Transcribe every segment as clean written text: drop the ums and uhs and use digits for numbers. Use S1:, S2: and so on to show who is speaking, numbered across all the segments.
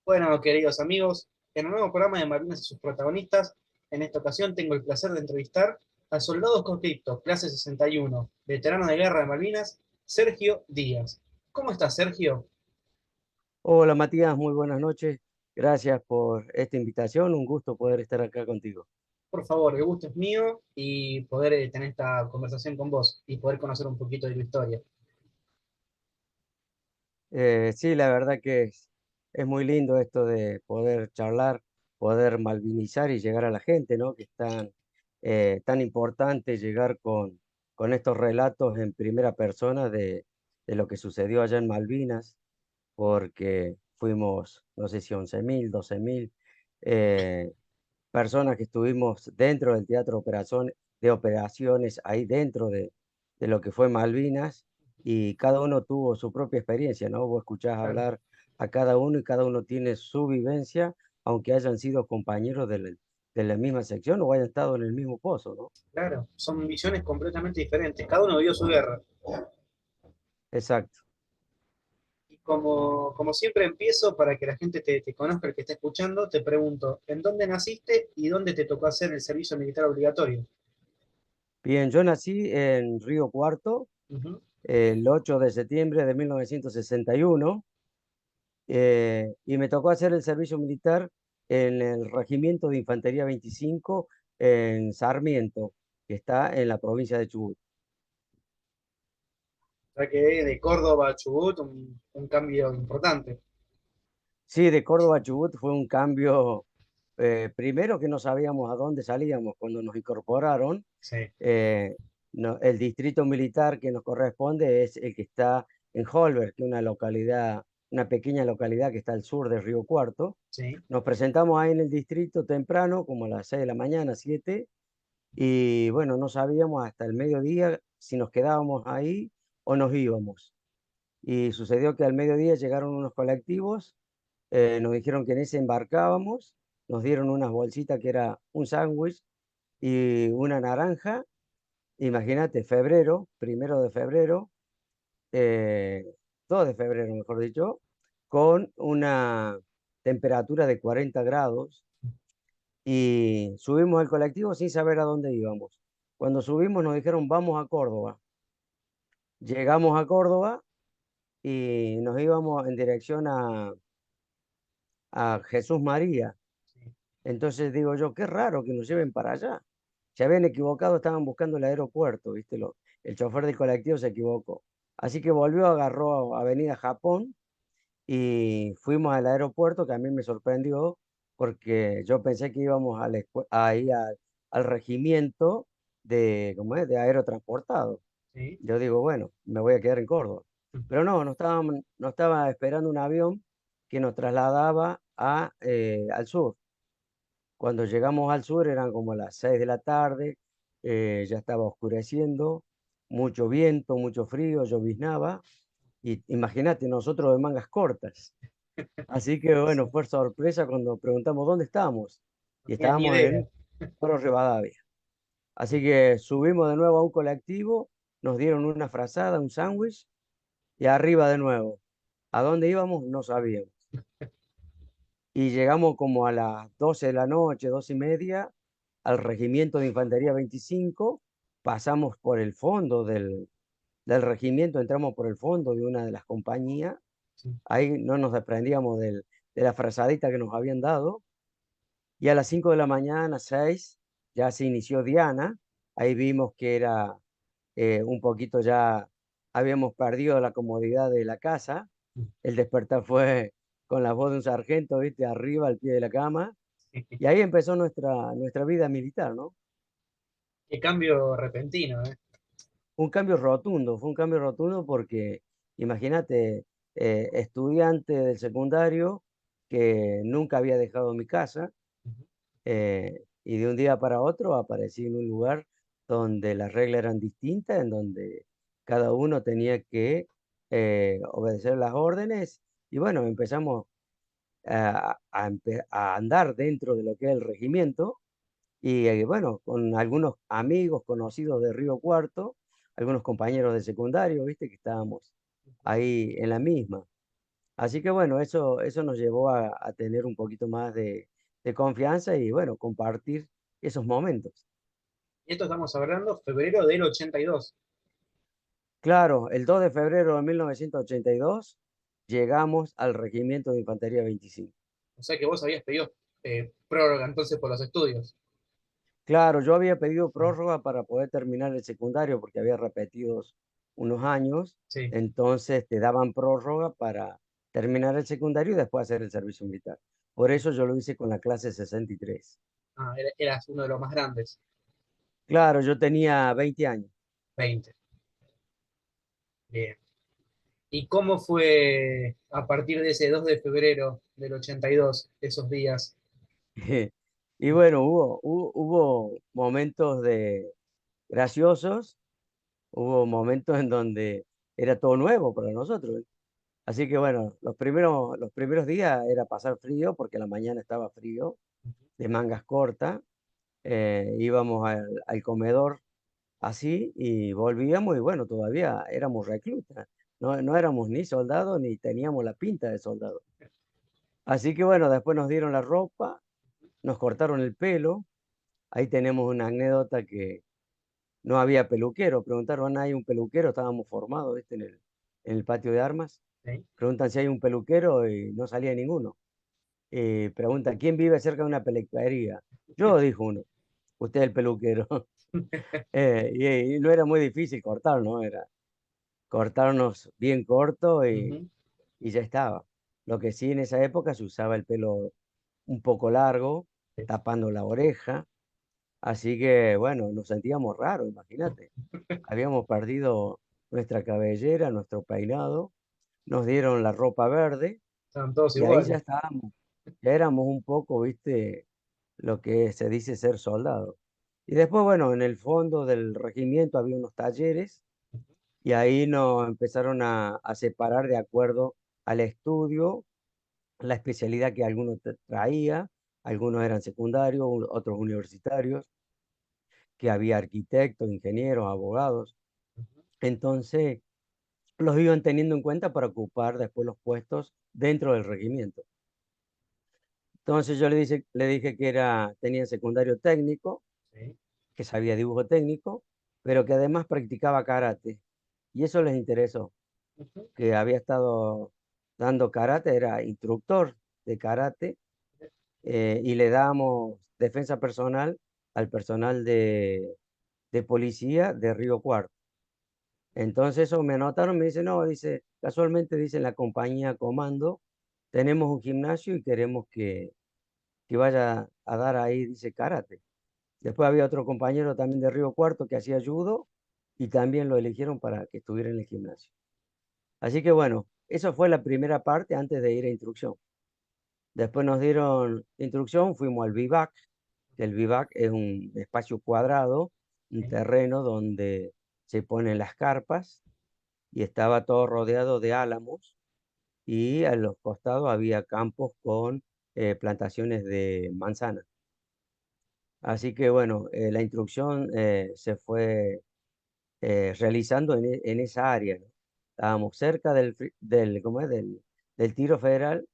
S1: Bueno, queridos amigos, en un nuevo programa de Malvinas y sus protagonistas, en esta ocasión tengo el placer de entrevistar al soldado conscripto, clase 61, veterano de guerra de Malvinas, Sergio Díaz. ¿Cómo estás, Sergio?
S2: Hola Matías, muy buenas noches. Gracias por esta invitación. Un gusto poder estar acá contigo.
S1: Por favor, el gusto es mío y poder tener esta conversación con vos y poder conocer un poquito de tu historia.
S2: Sí, la verdad que es muy lindo esto de poder charlar, poder malvinizar y llegar a la gente, ¿no? Que es tan importante llegar con estos relatos en primera persona de lo que sucedió allá en Malvinas, porque fuimos, no sé si 11.000, 12.000 eh, personas que estuvimos dentro del teatro de operaciones, ahí dentro de lo que fue Malvinas, y cada uno tuvo su propia experiencia, ¿no? Vos escuchás
S1: Claro,
S2: hablar a cada uno y cada uno tiene su vivencia, aunque hayan sido compañeros de la misma sección o hayan estado en el mismo pozo, ¿no?
S1: claro, son visiones completamente diferentes. Cada uno vivió su guerra.
S2: Exacto.
S1: Y como siempre empiezo, para que la gente te conozca, el que está escuchando, te pregunto, ¿en dónde naciste y dónde te tocó hacer el servicio militar obligatorio?
S2: Bien, yo nací en Río Cuarto
S1: Ujú.
S2: el 8 de septiembre de 1961. Y me tocó hacer el servicio militar en el Regimiento de Infantería 25 en Sarmiento, que está en la provincia de Chubut.
S1: O sea que de Córdoba a Chubut, un cambio importante.
S2: Sí, de Córdoba a Chubut fue un cambio, primero que no sabíamos a dónde salíamos cuando nos incorporaron.
S1: Sí,
S2: eh, el distrito militar que nos corresponde es el que está en Holberg, que es una localidad, una pequeña localidad que está al sur de Río Cuarto.
S1: sí.
S2: Nos presentamos ahí en el distrito temprano, como a las 6 de la mañana, 7. Y bueno, no sabíamos hasta el mediodía si nos quedábamos ahí o nos íbamos. Y sucedió que al mediodía llegaron unos colectivos, nos dijeron que en ese embarcábamos, nos dieron unas bolsitas que era un sándwich y una naranja. Imagínate, febrero, 1 de febrero, eh, 2 de febrero, mejor dicho, con una temperatura de 40 grados, y subimos al colectivo sin saber a dónde íbamos. Cuando subimos nos dijeron, vamos a Córdoba. Llegamos a Córdoba y nos íbamos en dirección a Jesús María.
S1: Sí.
S2: Entonces digo yo, qué raro que nos lleven para allá. Se habían equivocado, estaban buscando el aeropuerto, ¿viste? El chofer del colectivo se equivocó. Así que volvió, agarró Avenida Japón y fuimos al aeropuerto, que a mí me sorprendió porque yo pensé que íbamos ahí al regimiento ¿cómo es? De aerotransportado.
S1: Sí.
S2: Yo digo, bueno, me voy a quedar en Córdoba. Pero no, no estaba esperando un avión que nos trasladaba al sur. Cuando llegamos al sur eran como las 6 de la tarde, ya estaba oscureciendo, mucho viento, mucho frío, lloviznaba. Y imagínate, nosotros de mangas cortas. Así que bueno,
S1: Sí.
S2: fue sorpresa cuando preguntamos dónde estábamos.
S1: No
S2: Y
S1: tenía ni
S2: estábamos
S1: idea.
S2: en Puerto Rivadavia. Así que subimos de nuevo a un colectivo, nos dieron una frazada, un sándwich y arriba de nuevo. ¿A dónde íbamos? No sabíamos. Y llegamos como a las 12 de la noche, 12:30, al Regimiento de Infantería 25. Pasamos por el fondo del regimiento, entramos por el fondo de una de las compañías.
S1: Sí.
S2: Ahí no nos desprendíamos de la frazadita que nos habían dado. Y a las 5 de la mañana, 6, ya se inició Diana. Ahí vimos que era un poquito ya, habíamos perdido la comodidad de la casa. El despertar fue con la voz de un sargento, ¿viste? Arriba, al pie de la cama. Y ahí empezó nuestra vida militar, ¿no?
S1: Qué cambio repentino, ¿eh?
S2: Fue un cambio rotundo porque, imagínate, estudiante del secundario que nunca había dejado mi casa, y de un día para otro aparecí en un lugar donde las reglas eran distintas, en donde cada uno tenía que obedecer las órdenes. Y bueno, empezamos a andar dentro de lo que es el regimiento. Y bueno, con algunos amigos conocidos de Río Cuarto, algunos compañeros de secundario, viste, que estábamos ahí en la misma. Así que bueno, eso nos llevó a tener un poquito más de confianza y bueno, compartir esos momentos.
S1: Y esto estamos hablando febrero del 82.
S2: Claro, el 2 de febrero de 1982 llegamos al Regimiento de Infantería 25.
S1: O sea que vos habías pedido prórroga entonces por los estudios.
S2: Claro, yo había pedido prórroga para poder terminar el secundario porque había repetido unos años,
S1: Sí.
S2: entonces te daban prórroga para terminar el secundario y después hacer el servicio militar. Por eso yo lo hice con la clase 63.
S1: Ah, eras uno de los más grandes.
S2: Claro, yo tenía 20 años.
S1: 20. Bien. ¿Y cómo fue a partir de ese 2 de febrero del 82, esos días?
S2: Y bueno, hubo momentos graciosos, hubo momentos en donde era todo nuevo para nosotros. Así que bueno, los primeros días era pasar frío, porque la mañana estaba frío, de mangas cortas. Íbamos al comedor así y volvíamos y bueno, todavía éramos reclutas. No, no éramos ni soldados ni teníamos la pinta de soldados. Así que bueno, después nos dieron la ropa, nos cortaron el pelo. Ahí tenemos una anécdota que no había peluquero. Preguntaron, ¿hay un peluquero? Estábamos formados, ¿viste? En el patio de armas.
S1: ¿Sí?
S2: Preguntan si hay un peluquero y no salía ninguno. Preguntan, ¿quién vive cerca de una peluquería? Yo, dijo uno, usted es el peluquero. Y no era muy difícil cortar, ¿no? Era cortarnos bien corto
S1: Ujú.
S2: y ya estaba. Lo que sí, en esa época se usaba el pelo un poco largo,
S1: Sí.
S2: tapando la oreja. Así que, bueno, nos sentíamos raros, imagínate. Habíamos perdido nuestra cabellera, nuestro peinado, nos dieron la ropa verde
S1: Estaban todos
S2: y ahí ya
S1: iguales.
S2: estábamos. Ya éramos un poco, viste, lo que se dice ser soldado. Y después, bueno, en el fondo del regimiento había unos talleres y ahí nos empezaron a separar de acuerdo al estudio, la especialidad que algunos traía, algunos eran secundarios, otros universitarios, que había arquitectos, ingenieros, abogados. Entonces, los iban teniendo en cuenta para ocupar después los puestos dentro del regimiento. Entonces yo le dije que tenía secundario técnico,
S1: Sí.
S2: que sabía dibujo técnico, pero que además practicaba karate. Y eso les interesó,
S1: Ujú.
S2: que había estado dando karate, era instructor de karate, y le damos defensa personal al personal de policía de Río Cuarto. Entonces eso me anotaron, me dice, no, dice, casualmente dice en la compañía Comando, tenemos un gimnasio y queremos que vaya a dar ahí, dice, karate. Después había otro compañero también de Río Cuarto que hacía judo y también lo eligieron para que estuviera en el gimnasio. Así que bueno, eso fue la primera parte antes de ir a instrucción. Después nos dieron instrucción, fuimos al vivac, que el vivac es un espacio cuadrado, un
S1: Sí.
S2: terreno donde se ponen las carpas y estaba todo rodeado de álamos y a los costados había campos con plantaciones de manzana. Así que bueno, la instrucción se fue realizando en esa área, ¿no? Estábamos cerca ¿cómo es? Del tiro federal,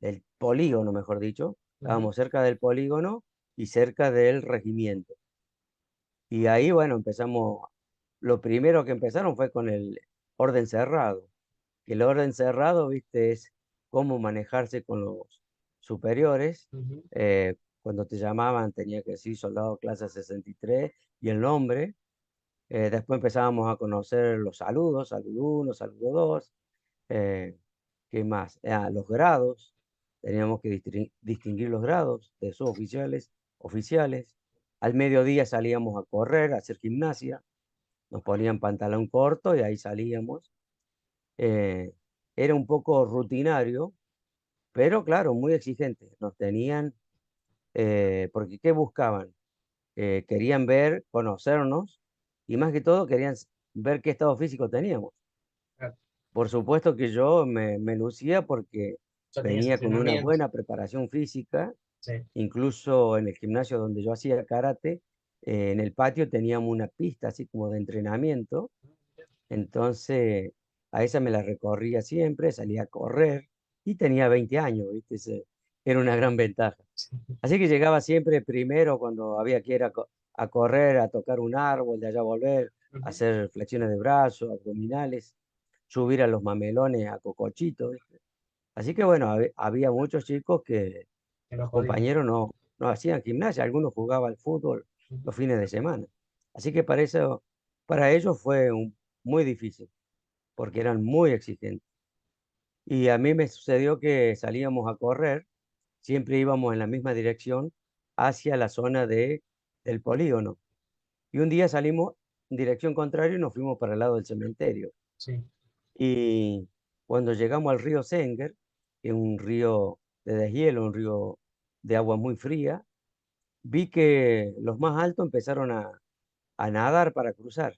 S2: del polígono, mejor dicho.
S1: Ujú.
S2: Estábamos cerca del polígono y cerca del regimiento. Y ahí, bueno, lo primero que empezaron fue con el orden cerrado. Que el orden cerrado, viste, es cómo manejarse con los superiores.
S1: Ujú.
S2: Cuando te llamaban, tenía que decir soldado clase 63 y el nombre. Después empezábamos a conocer los saludos, saludo uno, saludo dos. ¿Qué más? Los grados. Teníamos que distinguir los grados de suboficiales, oficiales. Al mediodía salíamos a correr, a hacer gimnasia. Nos ponían pantalón corto y ahí salíamos. Eh, Era un poco rutinario, pero claro, muy exigente. Nos tenían, porque ¿qué buscaban? Querían ver, conocernos y más que todo querían ver qué estado físico teníamos.
S1: Claro.
S2: Por supuesto que yo me lucía porque
S1: Ya tenías
S2: venía con una
S1: entrenamiento.
S2: buena preparación física,
S1: Sí.
S2: incluso en el gimnasio donde yo hacía karate, en el patio teníamos una pista así como de entrenamiento. Entonces a esa me la recorría siempre, salía a correr y tenía 20 años, ¿viste? Era una gran ventaja. Así que llegaba siempre primero cuando había que ir a correr, a tocar un árbol, de allá volver, a
S1: Ujú.
S2: hacer flexiones de brazos, abdominales, subir a los mamelones a cocochito, ¿viste? Así que bueno, había muchos chicos que
S1: Que
S2: los
S1: no podían.
S2: compañeros no hacían gimnasia, algunos jugaban al fútbol
S1: Ujú.
S2: los fines de semana. Así que para ellos fue muy difícil, porque eran muy exigentes. Y a mí me sucedió que salíamos a correr, siempre íbamos en la misma dirección hacia la zona del polígono. Y un día salimos en dirección contraria y nos fuimos para el lado del cementerio.
S1: Sí.
S2: Y cuando llegamos al río Senger, que es un río de deshielo, un río de agua muy fría, vi que los más altos empezaron a nadar para cruzar.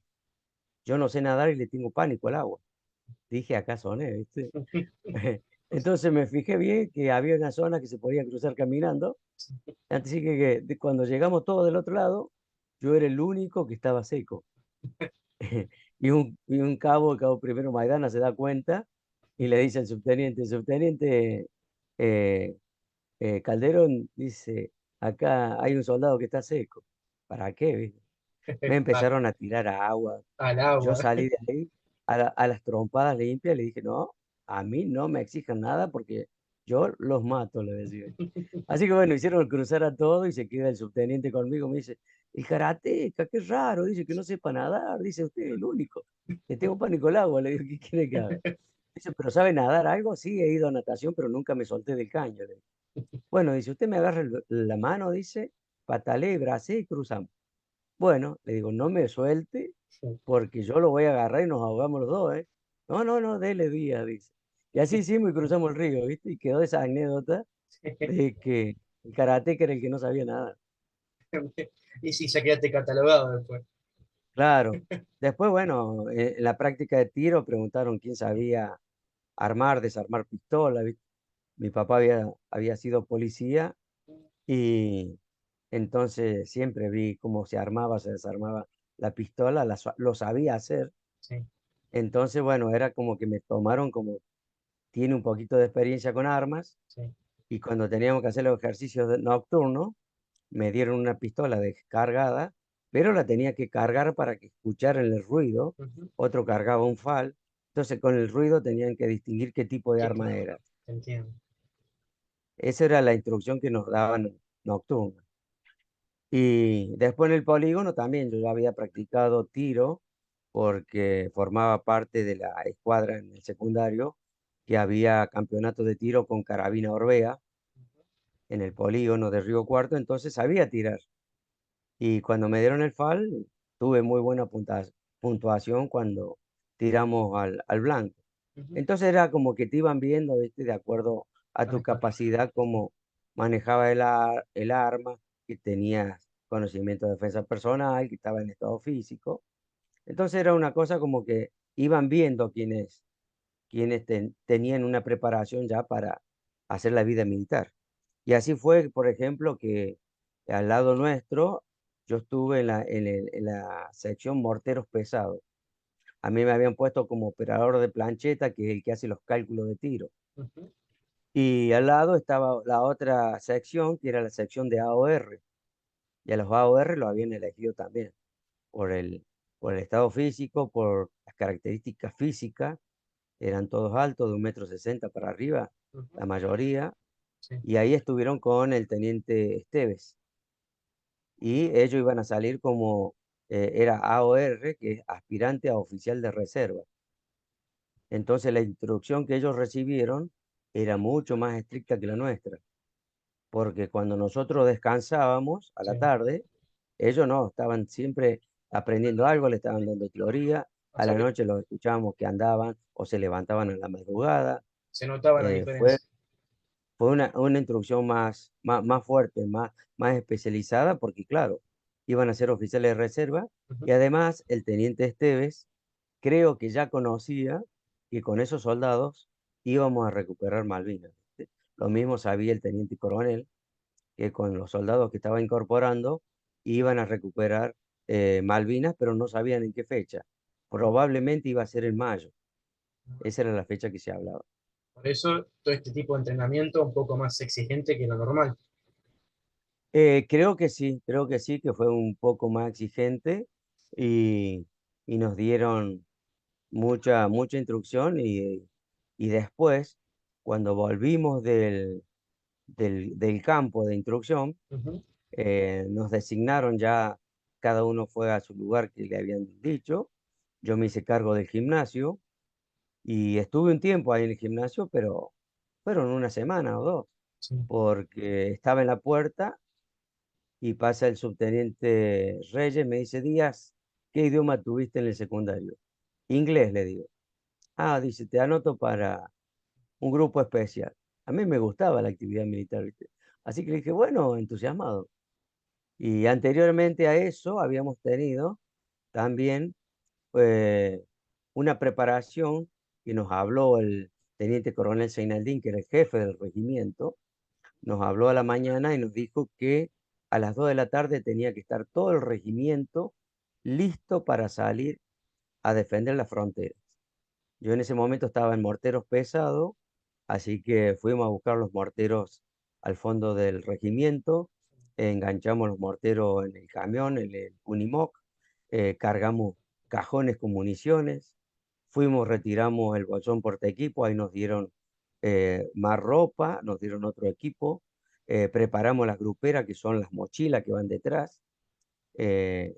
S2: Yo no sé nadar y le tengo pánico al agua. Dije, acá soné, ¿viste? Entonces me fijé bien que había una zona que se podía cruzar caminando. Así que cuando llegamos todos del otro lado, yo era el único que estaba seco. Y un cabo, el cabo primero Maidana, se da cuenta y le dice al subteniente, subteniente eh, Calderón, dice, acá hay un soldado que está seco. ¿Para qué? ¿Viste? Me
S1: Al,
S2: empezaron a tirar agua.
S1: al
S2: Yo
S1: agua.
S2: salí de ahí a las trompadas limpias, le dije, no, a mí no me exijan nada porque yo los mato, le decía. Así que bueno, hicieron cruzar a todo y se queda el subteniente conmigo. Me dice, el karateca, qué raro, dice que no sepa nadar, dice usted es el único. Le tengo pánico al agua, le digo, ¿qué quiere que haga? Dice, ¿pero sabe nadar algo? Sí, he ido a natación, pero nunca me solté del caño. Le digo. Bueno, dice, usted me agarra la mano, dice, pataleé, bracé y cruzamos. Bueno, le digo, no me suelte porque yo lo voy a agarrar y nos ahogamos los dos, ¿eh? No, no, no, dele día, dice. Y así hicimos y cruzamos el río, ¿viste? Y quedó esa anécdota de que el karateca era el que no sabía nada.
S1: Y sí, ya quedaste catalogado después.
S2: Claro. Después, bueno, en la práctica de tiro preguntaron quién sabía armar, desarmar pistola, ¿viste? Mi papá había sido policía y entonces siempre vi cómo se armaba, se desarmaba la pistola, lo sabía hacer.
S1: Sí,
S2: Entonces, bueno, era como que me tomaron como tiene un poquito de experiencia con armas
S1: sí.
S2: y cuando teníamos que hacer los ejercicios nocturnos, me dieron una pistola descargada, pero la tenía que cargar para que escucharan el ruido.
S1: Ujú.
S2: Otro cargaba un FAL. Entonces, con el ruido tenían que distinguir qué tipo de
S1: ¿Qué
S2: arma
S1: tipo?
S2: era.
S1: Te entiendo.
S2: Esa era la instrucción que nos daban nocturna. Y después en el polígono también yo ya había practicado tiro porque formaba parte de la escuadra en el secundario que había campeonato de tiro con carabina Orbea en el polígono de Río Cuarto, entonces sabía tirar. Y cuando me dieron el FAL, tuve muy buena puntuación cuando tiramos al blanco.
S1: Ujú.
S2: Entonces era como que te iban viendo, ¿viste? De acuerdo a
S1: Con
S2: tu
S1: esto.
S2: capacidad, cómo manejaba el arma, que tenías conocimiento de defensa personal, que estaba en estado físico. Entonces era una cosa como que iban viendo quienes tenían una preparación ya para hacer la vida militar. Y así fue, por ejemplo, que al lado nuestro, yo estuve en la sección morteros pesados. A mí me habían puesto como operador de plancheta, que es el que hace los cálculos de tiro.
S1: Ujú.
S2: Y al lado estaba la otra sección, que era la sección de AOR. Y a los AOR lo habían elegido también por por el estado físico, por las características físicas. Eran todos altos, de 1,60 m para arriba,
S1: Ujú.
S2: la mayoría.
S1: Sí.
S2: Y ahí estuvieron con el teniente Esteves. Y ellos iban a salir como, era AOR, que es aspirante a oficial de reserva. Entonces la instrucción que ellos recibieron era mucho más estricta que la nuestra, porque cuando nosotros descansábamos a la
S1: Sí.
S2: tarde, ellos no, estaban siempre aprendiendo algo, le estaban dando teoría,
S1: O
S2: a
S1: sea
S2: la
S1: que
S2: noche los escuchábamos que andaban o se levantaban a la madrugada.
S1: se notaba la
S2: Fue,
S1: diferencia.
S2: fue una instrucción más fuerte, más especializada, porque claro, iban a ser oficiales de reserva
S1: Ujú.
S2: y además el teniente Esteves creo que ya conocía que con esos soldados íbamos a recuperar Malvinas. ¿Viste? Lo mismo sabía el teniente coronel, que con los soldados que estaba incorporando iban a recuperar Malvinas, pero no sabían en qué fecha. Probablemente iba a ser en mayo. Esa era la fecha que se hablaba.
S1: Por eso todo este tipo de entrenamiento un poco más exigente que lo normal.
S2: Creo que sí, que fue un poco más exigente y, y nos dieron mucha instrucción y después, cuando volvimos del campo de instrucción,
S1: Ujú.
S2: nos designaron ya, cada uno fue a su lugar que le habían dicho. Yo me hice cargo del gimnasio y estuve un tiempo ahí en el gimnasio, pero fueron una semana o dos,
S1: Sí.
S2: porque estaba en la puerta y pasa el subteniente Reyes, me dice, Díaz, ¿qué idioma tuviste en el secundario? Inglés, le digo. Ah, dice, te anoto para un grupo especial. A mí me gustaba la actividad militar, ¿viste? Así que le dije, bueno, entusiasmado. Y anteriormente a eso habíamos tenido también eh, una preparación que nos habló el teniente coronel Seinaldín, que era el jefe del regimiento, nos habló a la mañana y nos dijo que a las 2 de la tarde tenía que estar todo el regimiento listo para salir a defender las fronteras. Yo en ese momento estaba en morteros pesados, así que fuimos a buscar los morteros al fondo del regimiento, enganchamos los morteros en el camión, en el Unimog, cargamos cajones con municiones, fuimos, retiramos el bolsón porta equipo, ahí nos dieron más ropa, nos dieron otro equipo, preparamos las gruperas, que son las mochilas que van detrás,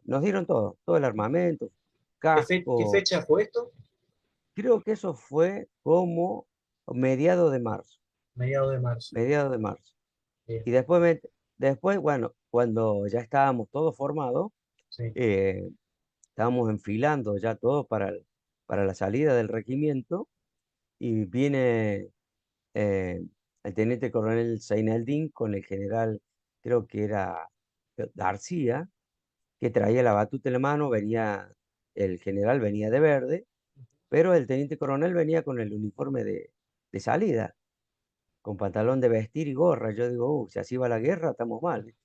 S2: nos dieron todo el armamento,
S1: ¿Qué
S2: casco.
S1: fecha fue esto?
S2: Creo que eso fue como mediados de marzo,
S1: Mediados de marzo.
S2: mediados de marzo.
S1: Bien,
S2: Y después, bueno, cuando ya estábamos todos formados,
S1: sí.
S2: eh, estábamos enfilando ya todo para la salida del regimiento y viene eh, el teniente coronel Zaineldin con el general, creo que era García, que traía la batuta en la mano, el general venía de verde, pero el teniente coronel venía con el uniforme de salida, con pantalón de vestir y gorra. Yo digo, si así va la guerra, estamos mal, ¿viste?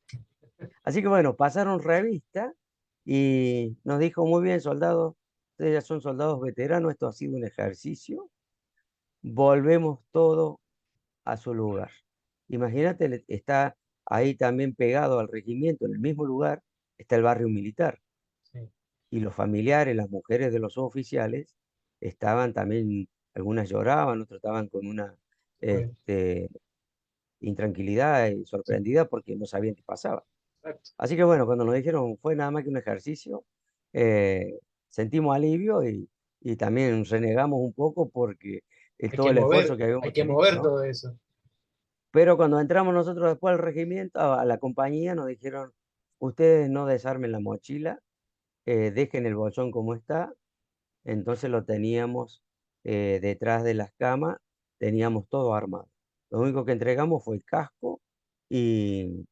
S2: Así que bueno, pasaron revista y nos dijo, muy bien, soldados, ustedes ya son soldados veteranos, esto ha sido un ejercicio, volvemos todo a su lugar. Imagínate, está ahí también pegado al regimiento, en el mismo lugar, está el barrio militar.
S1: Sí.
S2: Y los familiares, las mujeres de los oficiales, estaban también, algunas lloraban, otras estaban con una
S1: Bueno,
S2: este, intranquilidad y
S1: sí,
S2: sorprendida porque no sabían qué pasaba.
S1: exacto.
S2: Así que bueno, cuando nos dijeron fue nada más que un ejercicio, sentimos alivio y también renegamos un poco porque todo el esfuerzo que
S1: Hay
S2: habíamos
S1: que
S2: tenido,
S1: mover
S2: ¿no?
S1: todo eso.
S2: Pero cuando entramos nosotros después al regimiento, a la compañía, nos dijeron, ustedes no desarmen la mochila, dejen el bolsón como está. Entonces lo teníamos detrás de las camas, teníamos todo armado. Lo único que entregamos fue el casco y,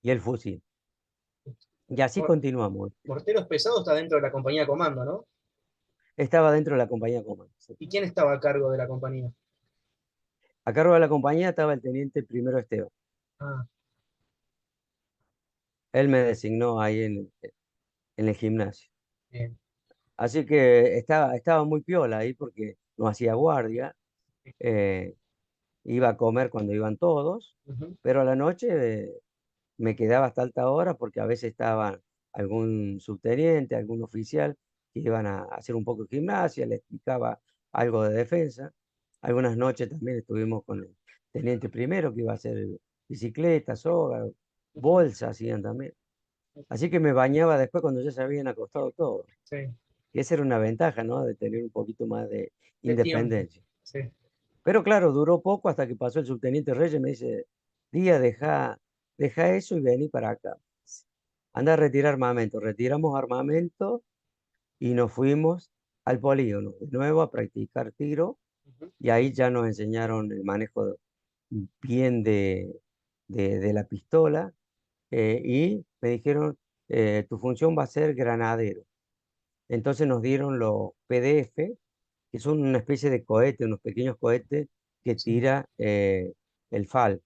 S2: y el fusil. Y así
S1: Mor-
S2: continuamos.
S1: Morteros Pesados está dentro de la compañía comando, ¿no?
S2: Estaba dentro de la compañía comando. Sí.
S1: ¿Y quién estaba a cargo de la compañía?
S2: A cargo de la compañía estaba el teniente primero Esteban.
S1: Ah,
S2: Él me designó ahí en el gimnasio.
S1: bien.
S2: Así que estaba muy piola ahí porque no hacía guardia. eh, Iba a comer cuando iban todos,
S1: Ujú.
S2: pero a la noche me quedaba hasta alta hora porque a veces estaban algún subteniente, algún oficial que iban a hacer un poco de gimnasia, le explicaba algo de defensa. Algunas noches también estuvimos con el teniente primero que iba a hacer bicicleta, soga,
S1: Ujú.
S2: bolsa hacían también. Así que me bañaba después cuando ya se habían acostado todos.
S1: Sí,
S2: Y esa era una ventaja, ¿no? De tener un poquito más de
S1: de tiempo.
S2: independencia.
S1: Sí.
S2: Pero claro, duró poco hasta que pasó el subteniente Reyes, me dice, Día, deja eso y vení para acá. Anda a retirar armamento. Retiramos armamento y nos fuimos al polígono, de nuevo a practicar tiro,
S1: Ujú.
S2: y ahí ya nos enseñaron el manejo bien de la pistola, y me dijeron, tu función va a ser granadero. Entonces nos dieron los PDF, que son una especie de cohete, unos pequeños cohetes que
S1: Sí.
S2: tira el FAL.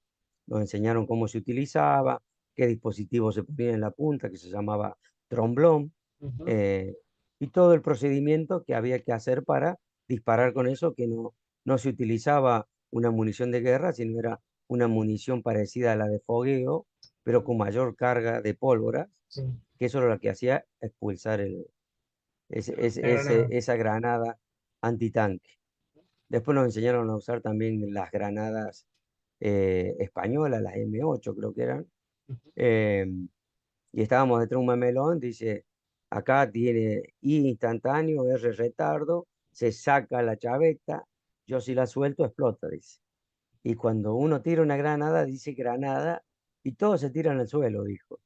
S2: Nos enseñaron cómo se utilizaba, qué dispositivo se ponía en la punta, que se llamaba tromblón,
S1: Ujú.
S2: eh, y todo el procedimiento que había que hacer para disparar con eso, que no se utilizaba una munición de guerra, sino era una munición parecida a la de fogueo, pero con mayor carga de pólvora,
S1: Sí,
S2: que eso era lo que hacía expulsar
S1: la granada.
S2: esa granada antitanque. Después nos enseñaron a usar también las granadas españolas, las M8 creo que eran.
S1: Ujú.
S2: eh, y estábamos detrás de un mamelón, dice, acá tiene I instantáneo, R retardo, se saca la chaveta, yo si la suelto explota, dice. Y cuando uno tira una granada, dice granada, y todos se tiran al suelo, dijo.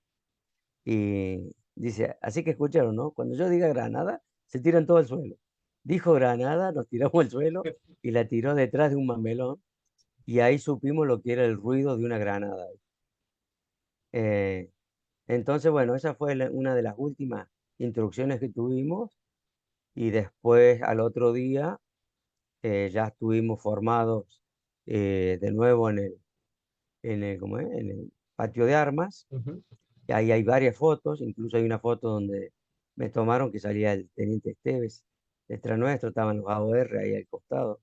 S2: Y dice, así que escucharon, ¿no? Cuando yo diga granada, se tiran todo al suelo. Dijo granada, nos tiramos al suelo y la tiró detrás de un mamelón, y ahí supimos lo que era el ruido de una granada. Eh, entonces, bueno, esa fue una de las últimas instrucciones que tuvimos, y después al otro día ya estuvimos formados de nuevo ¿cómo es? En el patio de armas,
S1: Ujú.
S2: y ahí hay varias fotos, incluso hay una foto donde me tomaron que salía el teniente Esteves, detrás nuestro estaban los AOR ahí al costado.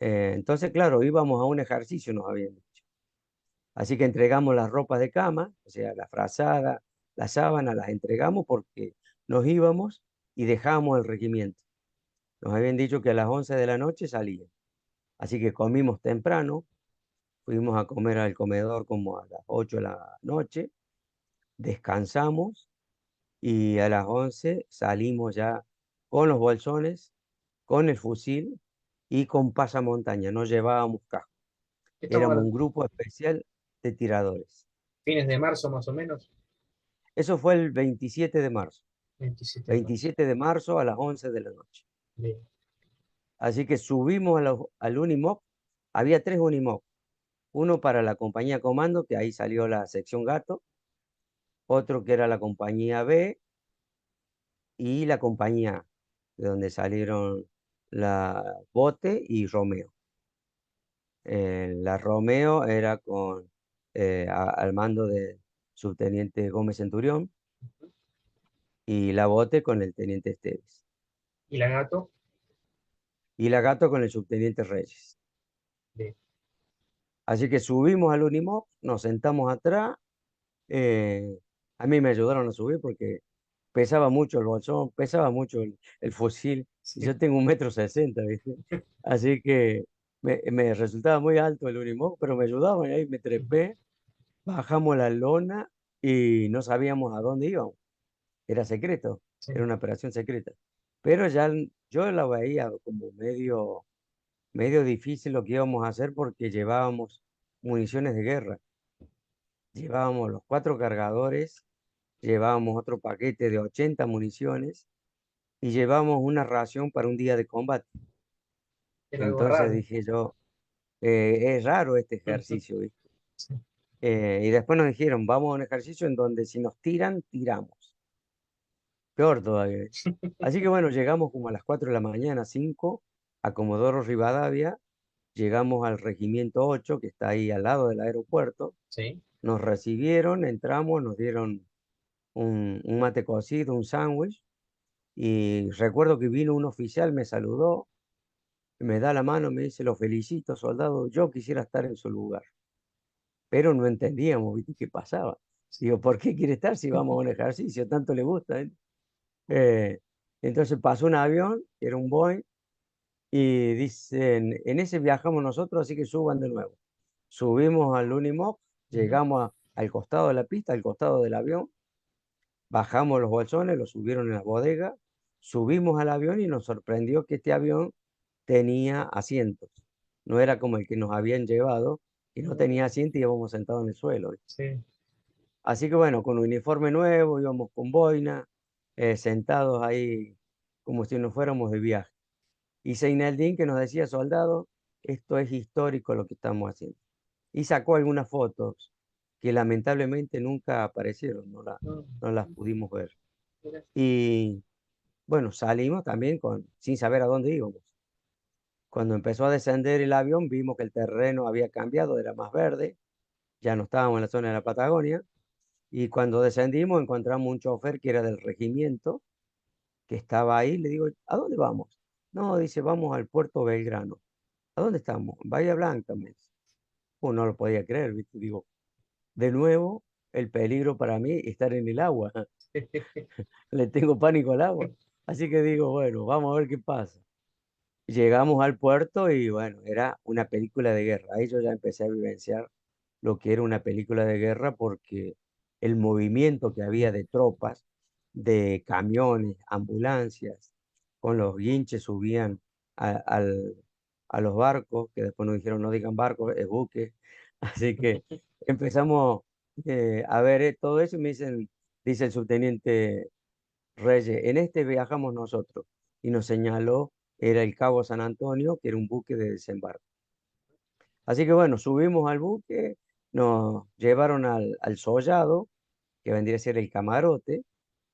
S2: Entonces, claro, íbamos a un ejercicio, nos habían dicho. Así que entregamos las ropas de cama, o sea, la frazada, la sábana, las entregamos porque nos íbamos y dejábamos el regimiento. Nos habían dicho que a las 11 de la noche salía. Así que comimos temprano, fuimos a comer al comedor como a las 8 de la noche, descansamos y a las 11 salimos ya con los bolsones, con el fusil y con pasamontaña. No llevábamos casco.
S1: Estamos
S2: Éramos
S1: a
S2: un grupo especial de tiradores.
S1: fines de marzo más o menos,
S2: Eso fue el 27 de marzo.
S1: 27 de marzo.
S2: 27 de marzo a las 11 de la noche.
S1: Bien.
S2: Así que subimos al Unimog. Había tres Unimog. Uno para la compañía Comando, que ahí salió la sección Gato. Otro que era la compañía B y la compañía A, de donde salieron la Bote y Romeo. La Romeo era al mando de subteniente Gómez Centurión, y la Bote con el teniente Esteves.
S1: ¿Y la gato?
S2: Y la Gato con el subteniente Reyes.
S1: Bien.
S2: Así que subimos al Unimog, nos sentamos atrás. eh, a mí me ayudaron a subir porque pesaba mucho el bolsón, pesaba mucho el fusil, y
S1: Sí.
S2: yo tengo 1,60 m, ¿viste? Así que me resultaba muy alto el Unimog, pero me ayudaban, y ahí me
S1: Ujú.
S2: trepé, bajamos la lona y no sabíamos a dónde íbamos. Era secreto,
S1: Sí.
S2: era una operación secreta. Pero ya yo la veía como medio difícil lo que íbamos a hacer porque llevábamos municiones de guerra. Llevábamos los 4 cargadores, llevábamos otro paquete de 80 municiones y llevábamos una ración para un día de combate.
S1: Era algo
S2: Entonces
S1: raro.
S2: dije yo, es raro este
S1: Ujú.
S2: ejercicio, ¿viste?
S1: Sí.
S2: Y después nos dijeron, vamos a un ejercicio en donde si nos tiran, tiramos. Peor todavía, ¿viste? Así que bueno, llegamos como a las 4 de la mañana, 5, a Comodoro Rivadavia. Llegamos al Regimiento 8, que está ahí al lado del aeropuerto.
S1: Sí.
S2: Nos recibieron, entramos, nos dieron un mate cocido, un sándwich. Y recuerdo que vino un oficial, me saludó, me da la mano, me dice, lo felicito, soldado, yo quisiera estar en su lugar. Pero no entendíamos, ¿viste? ¿Qué pasaba? Digo, ¿por qué quiere estar si vamos a un ejercicio? Tanto le gusta, ¿eh? Eh, entonces pasó un avión, era un Boeing, y dicen, en ese viajamos nosotros, así que suban de nuevo. Subimos al Unimog,
S1: Ujú.
S2: llegamos al costado de la pista, al costado del avión, bajamos los bolsones, los subieron en la bodega, subimos al avión y nos sorprendió que este avión tenía asientos. No era como el que nos habían llevado, que no tenía asiento y íbamos sentados en el suelo, ¿viste?
S1: Sí.
S2: Así que bueno, con un uniforme nuevo, íbamos con boina, sentados ahí como si nos fuéramos de viaje. Y Seineldin que nos decía, soldado, esto es histórico lo que estamos haciendo. Y sacó algunas fotos que lamentablemente nunca aparecieron,
S1: No,
S2: no las pudimos ver.
S1: mira.
S2: Y bueno, salimos también sin saber a dónde íbamos. Cuando empezó a descender el avión, vimos que el terreno había cambiado, era más verde, ya no estábamos en la zona de la Patagonia. Y cuando descendimos, encontramos un chofer que era del regimiento, que estaba ahí. Le digo, ¿a dónde vamos? No, dice, vamos al puerto Belgrano. ¿A dónde estamos? En Bahía Blanca, me dice. No lo podía creer, ¿viste? Digo, de nuevo, el peligro para mí estar en el agua. Le tengo pánico al agua. Así que digo, bueno, vamos a ver qué pasa. Llegamos al puerto y bueno, era una película de guerra. Ahí yo ya empecé a vivenciar lo que era una película de guerra porque el movimiento que había de tropas, de camiones, ambulancias, con los guinches subían a los barcos, que después nos dijeron no digan barcos, es buques. Así que empezamos a ver todo eso y me dicen, dice el subteniente Reyes, en este viajamos nosotros. Y nos señaló, era el Cabo San Antonio, que era un buque de desembarco. Así que bueno, subimos al buque, nos llevaron al sollado, que vendría a ser el camarote,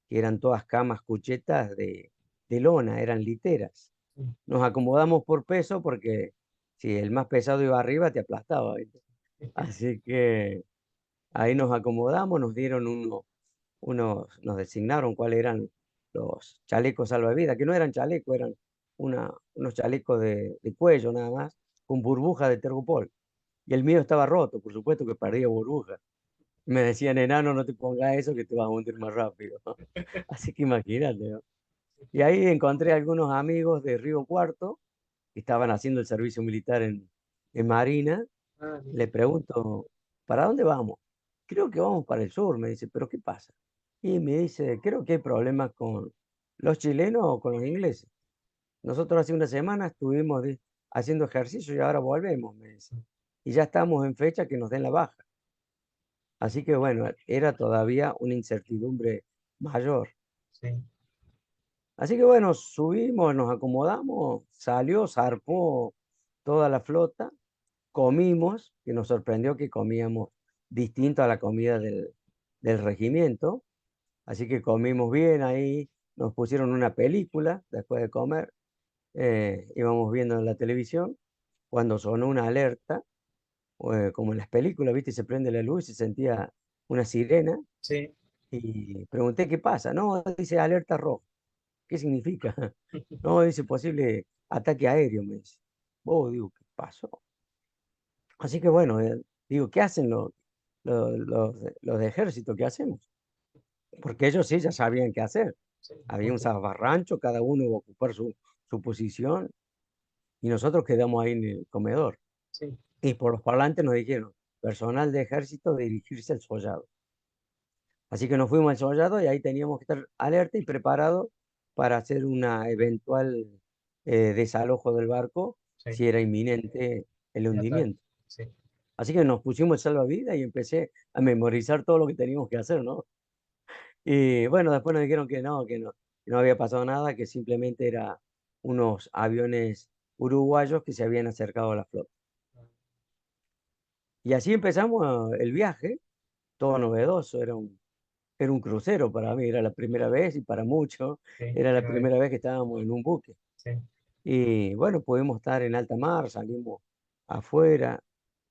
S2: que eran todas camas cuchetas de lona, eran literas. Nos acomodamos por peso porque si el más pesado iba arriba, te aplastaba, ¿viste? Así que ahí nos acomodamos, nos dieron nos designaron cuáles eran los chalecos salvavidas, que no eran chalecos, eran unos chalecos de cuello nada más, con burbuja de tergopol. Y el mío estaba roto, por supuesto que perdía burbuja. Me decían, enano, no te pongas eso que te vas a hundir más rápido. Así que imagínate, ¿no? Y ahí encontré algunos amigos de Río Cuarto que estaban haciendo el servicio militar en Marina.
S1: Ah,
S2: Le pregunto, ¿para dónde vamos? Creo que vamos para el sur, me dice, ¿pero qué pasa? Y me dice, creo que hay problemas con los chilenos o con los ingleses. Nosotros hace una semana estuvimos haciendo ejercicio y ahora volvemos, me dice. Y ya estamos en fecha que nos den la baja. Así que bueno, era todavía una incertidumbre mayor.
S1: sí.
S2: Así que bueno, subimos, nos acomodamos, salió, zarpó toda la flota, comimos, que nos sorprendió que comíamos distinto a la comida del regimiento, así que comimos bien ahí, nos pusieron una película después de comer, íbamos viendo en la televisión, cuando sonó una alerta, como en las películas, ¿viste? Se prende la luz y se sentía una sirena,
S1: Sí.
S2: y pregunté qué pasa, no, dice alerta roja. ¿Qué significa? No, dice posible ataque aéreo, me dice. Oh, digo, ¿qué pasó? Así que bueno, digo, ¿qué hacen los de ejército? ¿Qué hacemos? Porque ellos sí ya sabían qué hacer.
S1: Sí,
S2: Había un
S1: porque-
S2: zafarrancho, cada uno iba a ocupar su posición y nosotros quedamos ahí en el comedor.
S1: sí.
S2: Y por los parlantes nos dijeron, personal de ejército dirigirse al sollado. Así que nos fuimos al sollado y ahí teníamos que estar alerta y preparados para hacer una eventual desalojo del barco
S1: Sí,
S2: si era inminente el
S1: el ataque.
S2: hundimiento.
S1: Sí,
S2: Así que nos pusimos el salvavidas y empecé a memorizar todo lo que teníamos que hacer, ¿no? Y bueno, después nos dijeron que no había pasado nada, que simplemente era unos aviones uruguayos que se habían acercado a la flota. Y así empezamos el viaje, todo novedoso, era un crucero para mí, era la primera vez y para muchos
S1: sí,
S2: era la
S1: pero,
S2: primera vez que estábamos en un buque.
S1: sí,
S2: Y bueno, pudimos estar en alta mar, salimos afuera,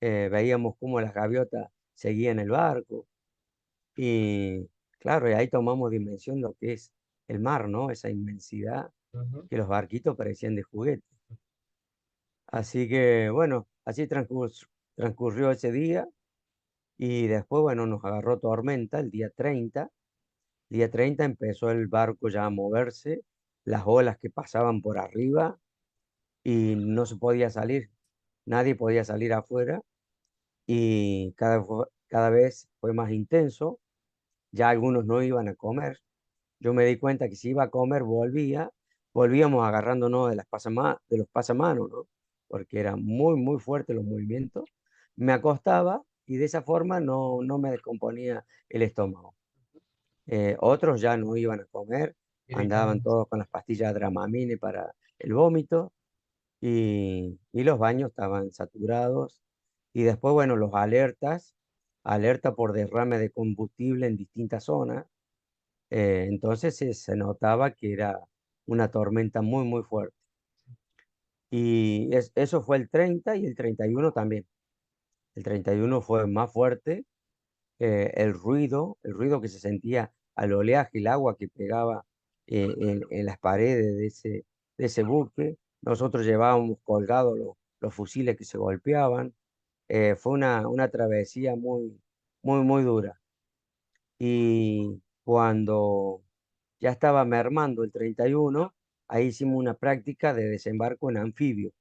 S2: veíamos cómo las gaviotas seguían el barco y claro, y ahí tomamos dimensión de lo que es el mar, ¿no? Esa inmensidad
S1: ujú,
S2: que los barquitos parecían de juguete. Así que bueno, así transcurrió ese día y después, bueno, nos agarró tormenta el día 30. Día 30 empezó el barco ya a moverse, las olas que pasaban por arriba y no se podía salir, nadie podía salir afuera y cada vez fue más intenso, ya algunos no iban a comer. Yo me di cuenta que si iba a comer volvíamos agarrándonos de los pasamanos, ¿no? Porque eran muy, muy fuertes los movimientos. Me acostaba y de esa forma no me descomponía el estómago. Otros ya no iban a comer, andaban
S1: directamente.
S2: todos con las pastillas Dramamine para el vómito y los baños estaban saturados. Y después, bueno, los alerta por derrame de combustible en distintas zonas. Entonces se notaba que era una tormenta muy, muy fuerte. Y eso fue el 30 y el 31 también. El 31 fue más fuerte, el ruido que se sentía al oleaje, el agua que pegaba en las paredes de ese buque. Nosotros llevábamos colgados los fusiles que se golpeaban. Fue una travesía muy dura. Y cuando ya estaba mermando el 31, ahí hicimos una práctica de desembarco en anfibio,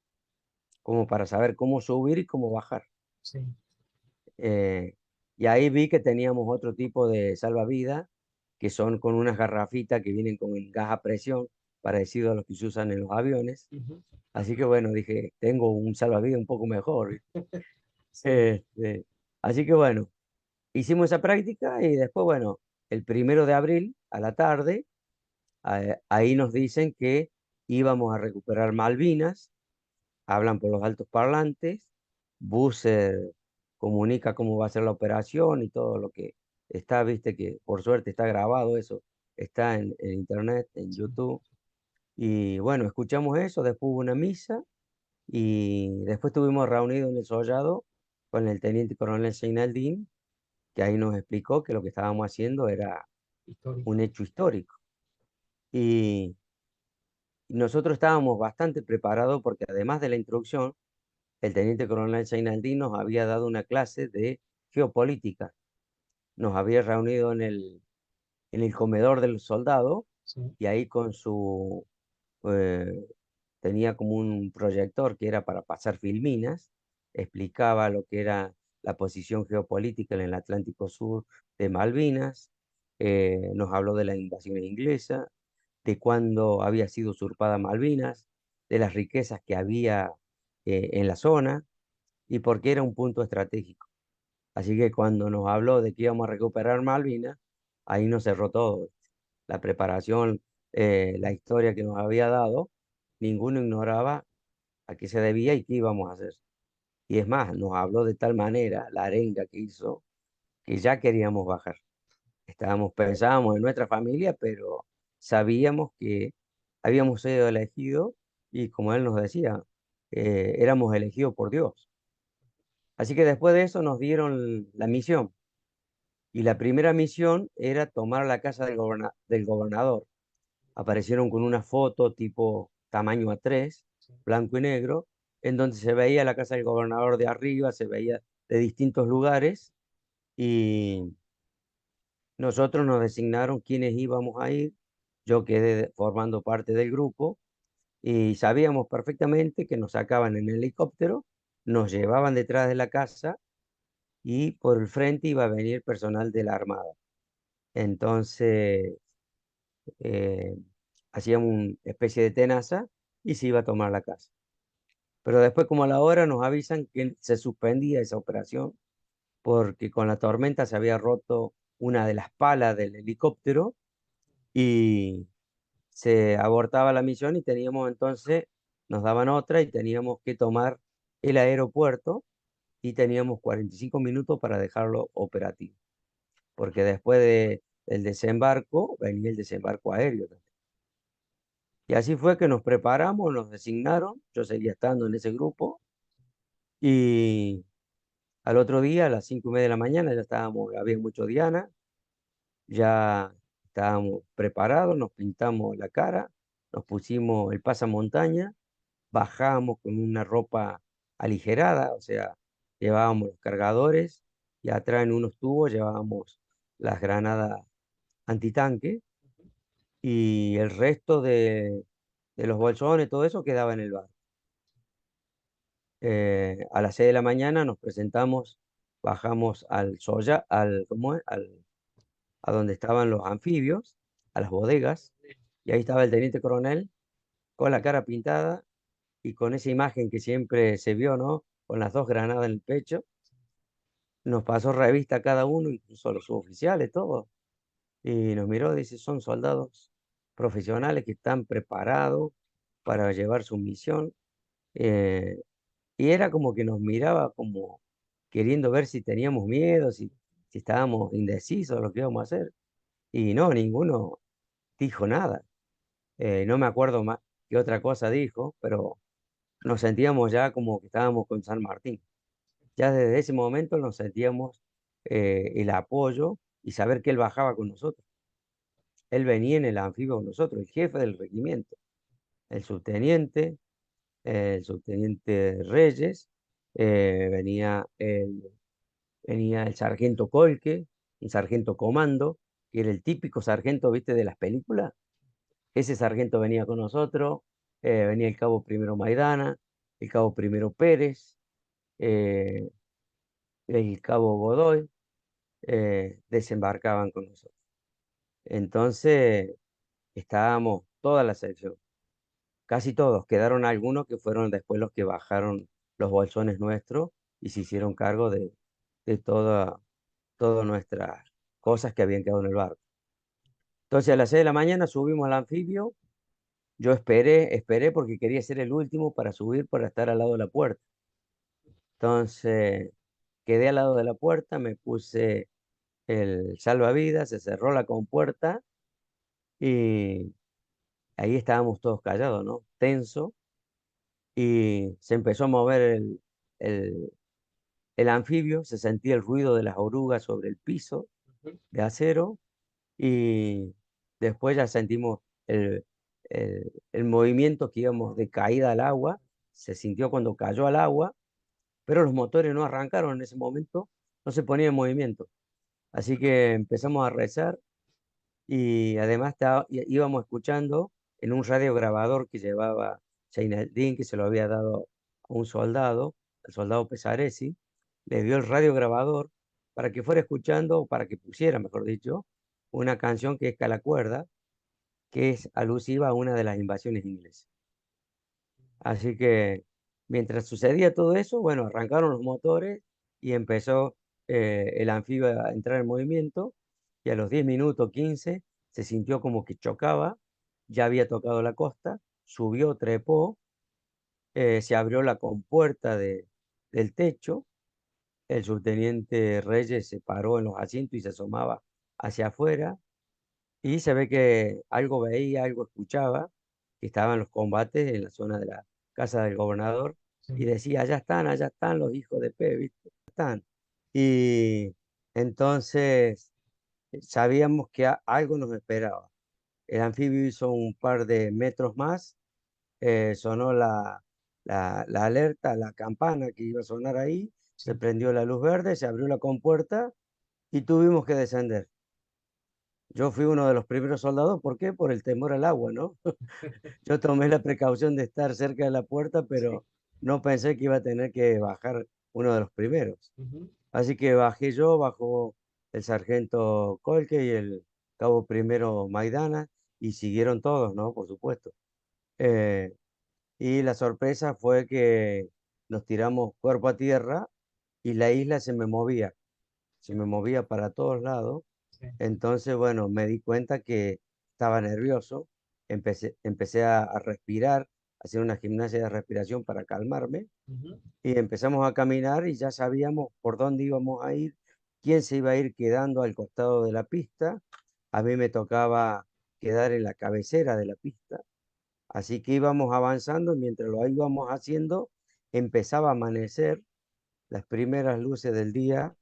S2: como para saber cómo subir y cómo bajar.
S1: Sí.
S2: Eh, y ahí vi que teníamos otro tipo de salvavidas, que son con unas garrafitas que vienen con gas a presión, parecido a los que se usan en los aviones.
S1: Ujú.
S2: Así que bueno, dije, tengo un salvavidas un poco mejor.
S1: Sí.
S2: Este, así que bueno, hicimos esa práctica y después, bueno, el 1 de abril a la tarde, ahí nos dicen que íbamos a recuperar Malvinas, hablan por los altos parlantes, Busser comunica cómo va a ser la operación y todo lo que está, viste que por suerte está grabado eso, está en internet, en
S1: Sí.
S2: YouTube. Y bueno, escuchamos eso, después hubo una misa y después estuvimos reunidos en el Sollado con el teniente coronel Seinaldín, que ahí nos explicó que lo que estábamos haciendo era un
S1: Histórico.
S2: hecho histórico. Y nosotros estábamos bastante preparados porque además de la introducción, el teniente coronel Seinaldín nos había dado una clase de geopolítica. Nos había reunido en el comedor del soldado
S1: Sí.
S2: y ahí con eh, tenía como un proyector que era para pasar filminas, explicaba lo que era la posición geopolítica en el Atlántico Sur de Malvinas, nos habló de la invasión inglesa, de cuándo había sido usurpada Malvinas, de las riquezas que había en la zona y por qué era un punto estratégico. Así que cuando nos habló de que íbamos a recuperar Malvinas, ahí nos cerró todo. La preparación, la historia que nos había dado, ninguno ignoraba a qué se debía y qué íbamos a hacer. Y es más, nos habló de tal manera la arenga que hizo que ya queríamos bajar. Pensábamos en nuestra familia, pero sabíamos que habíamos sido elegidos y como él nos decía, éramos elegidos por Dios. Así que después de eso nos dieron la misión. Y la primera misión era tomar la casa del gobernador. Aparecieron con una foto tipo tamaño A3,
S1: Sí.
S2: blanco y negro, en donde se veía la casa del gobernador de arriba, se veía de distintos lugares y nosotros nos designaron quiénes íbamos a ir. Yo quedé formando parte del grupo y sabíamos perfectamente que nos sacaban en helicóptero, nos llevaban detrás de la casa y por el frente iba a venir personal de la Armada. Entonces, eh, hacíamos una especie de tenaza y se iba a tomar la casa. Pero después, como a la hora, nos avisan que se suspendía esa operación porque con la tormenta se había roto una de las palas del helicóptero y se abortaba la misión y teníamos entonces, nos daban otra y teníamos que tomar el aeropuerto y teníamos 45 minutos para dejarlo operativo, porque después del desembarco venía el desembarco aéreo. Y así fue que nos preparamos, nos designaron, yo seguía estando en ese grupo y al otro día, a las 5:30 de la mañana, ya estábamos, había mucho Diana, ya estábamos preparados, nos pintamos la cara, nos pusimos el pasamontaña, bajamos con una ropa aligerada, o sea, llevábamos los cargadores y atrás en unos tubos llevábamos las granadas antitanque y el resto de los bolsones, todo eso quedaba en el bar. A las 6 de la mañana nos presentamos, bajamos al Soya, ¿cómo es? A donde estaban los anfibios, a las bodegas, y ahí estaba el teniente coronel con la cara pintada y con esa imagen que siempre se vio, ¿no? Con las dos granadas en el pecho. Nos pasó revista a cada uno, incluso a los suboficiales, todos. Y nos miró y dice, son soldados profesionales que están preparados para llevar su misión. Eh, Y era como que nos miraba como queriendo ver si teníamos miedo, si estábamos indecisos de lo que íbamos a hacer. Y no, ninguno dijo nada. No me acuerdo más qué otra cosa dijo, pero nos sentíamos ya como que estábamos con San Martín. Ya desde ese momento nos sentíamos el apoyo y saber que él bajaba con nosotros. Él venía en el anfibio con nosotros, el jefe del regimiento. el subteniente, el subteniente Reyes, venía el sargento Colque, el sargento Comando, que era el típico sargento, ¿viste? De las películas. Ese sargento venía con nosotros, venía el cabo primero Maidana, el cabo primero Pérez, eh, el cabo Godoy, desembarcaban con nosotros. Entonces estábamos toda la sección, casi todos, quedaron algunos que fueron después los que bajaron los bolsones nuestros y se hicieron cargo de todas nuestras cosas que habían quedado en el barco. Entonces a las 6 de la mañana subimos al anfibio. Yo esperé porque quería ser el último para subir para estar al lado de la puerta. Entonces quedé al lado de la puerta, me puse el salvavidas, se cerró la compuerta y ahí estábamos todos callados, ¿no? Tenso, y se empezó a mover el, el anfibio, se sentía el ruido de las orugas sobre el piso
S1: Ujú.
S2: de acero y después ya sentimos el, el movimiento que íbamos de caída al agua, se sintió cuando cayó al agua, pero los motores no arrancaron en ese momento, no se ponía en movimiento. Así que empezamos a rezar y además íbamos escuchando en un radiograbador que llevaba Zeinaldin, que se lo había dado a un soldado, el soldado Pesaresi, le dio el radiograbador para que fuera escuchando, o para que pusiera, mejor dicho, una canción que es Calacuerda, que es alusiva a una de las invasiones inglesas. Así que mientras sucedía todo eso, bueno, arrancaron los motores y empezó el anfibio a entrar en movimiento y a los 10 minutos, 15, se sintió como que chocaba, ya había tocado la costa, subió, trepó, se abrió la compuerta del techo, el subteniente Reyes se paró en los asientos y se asomaba hacia afuera y se ve que algo veía, algo escuchaba, que estaban los combates en la zona de la casa del gobernador, y
S1: Sí.
S2: decía, allá están los hijos de P, ¿viste? Están. Y entonces sabíamos que algo nos esperaba. El anfibio hizo un par de metros más, sonó la alerta, la campana que iba a sonar ahí, se
S1: Sí.
S2: prendió la luz verde, se abrió la compuerta y tuvimos que descender. Yo fui uno de los primeros soldados, ¿por qué? Por el temor al agua, ¿no? Yo tomé la precaución de estar cerca de la puerta,
S1: Sí.
S2: pero no pensé que iba a tener que bajar uno de los primeros.
S1: Ujú.
S2: Así que bajé yo, bajó el sargento Colque y el cabo primero Maidana, y siguieron todos, ¿no? Por supuesto. Eh, y la sorpresa fue que nos tiramos cuerpo a tierra y la isla se me movía para todos lados.
S1: Sí.
S2: Entonces, bueno, me di cuenta que estaba nervioso, empecé a respirar, a hacer una gimnasia de respiración para calmarme
S1: Ujú.
S2: y empezamos a caminar y ya sabíamos por dónde íbamos a ir, quién se iba a ir quedando al costado de la pista. A mí me tocaba quedar en la cabecera de la pista, así que íbamos avanzando. Mientras lo íbamos haciendo, empezaba a amanecer, las primeras luces del día,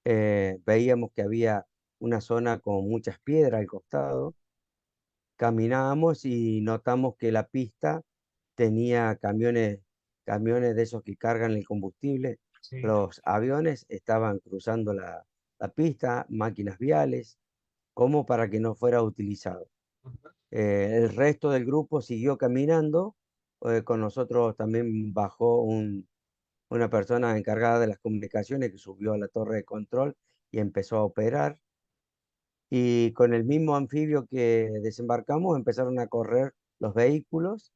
S2: veíamos que había una zona con muchas piedras al costado. Caminábamos y notamos que la pista tenía camiones de esos que cargan el combustible.
S1: Sí.
S2: Los aviones estaban cruzando la pista, máquinas viales, como para que no fuera utilizado.
S1: Ujú.
S2: El resto del grupo siguió caminando. Con nosotros también bajó una persona encargada de las comunicaciones que subió a la torre de control y empezó a operar. Y con el mismo anfibio que desembarcamos empezaron a correr los vehículos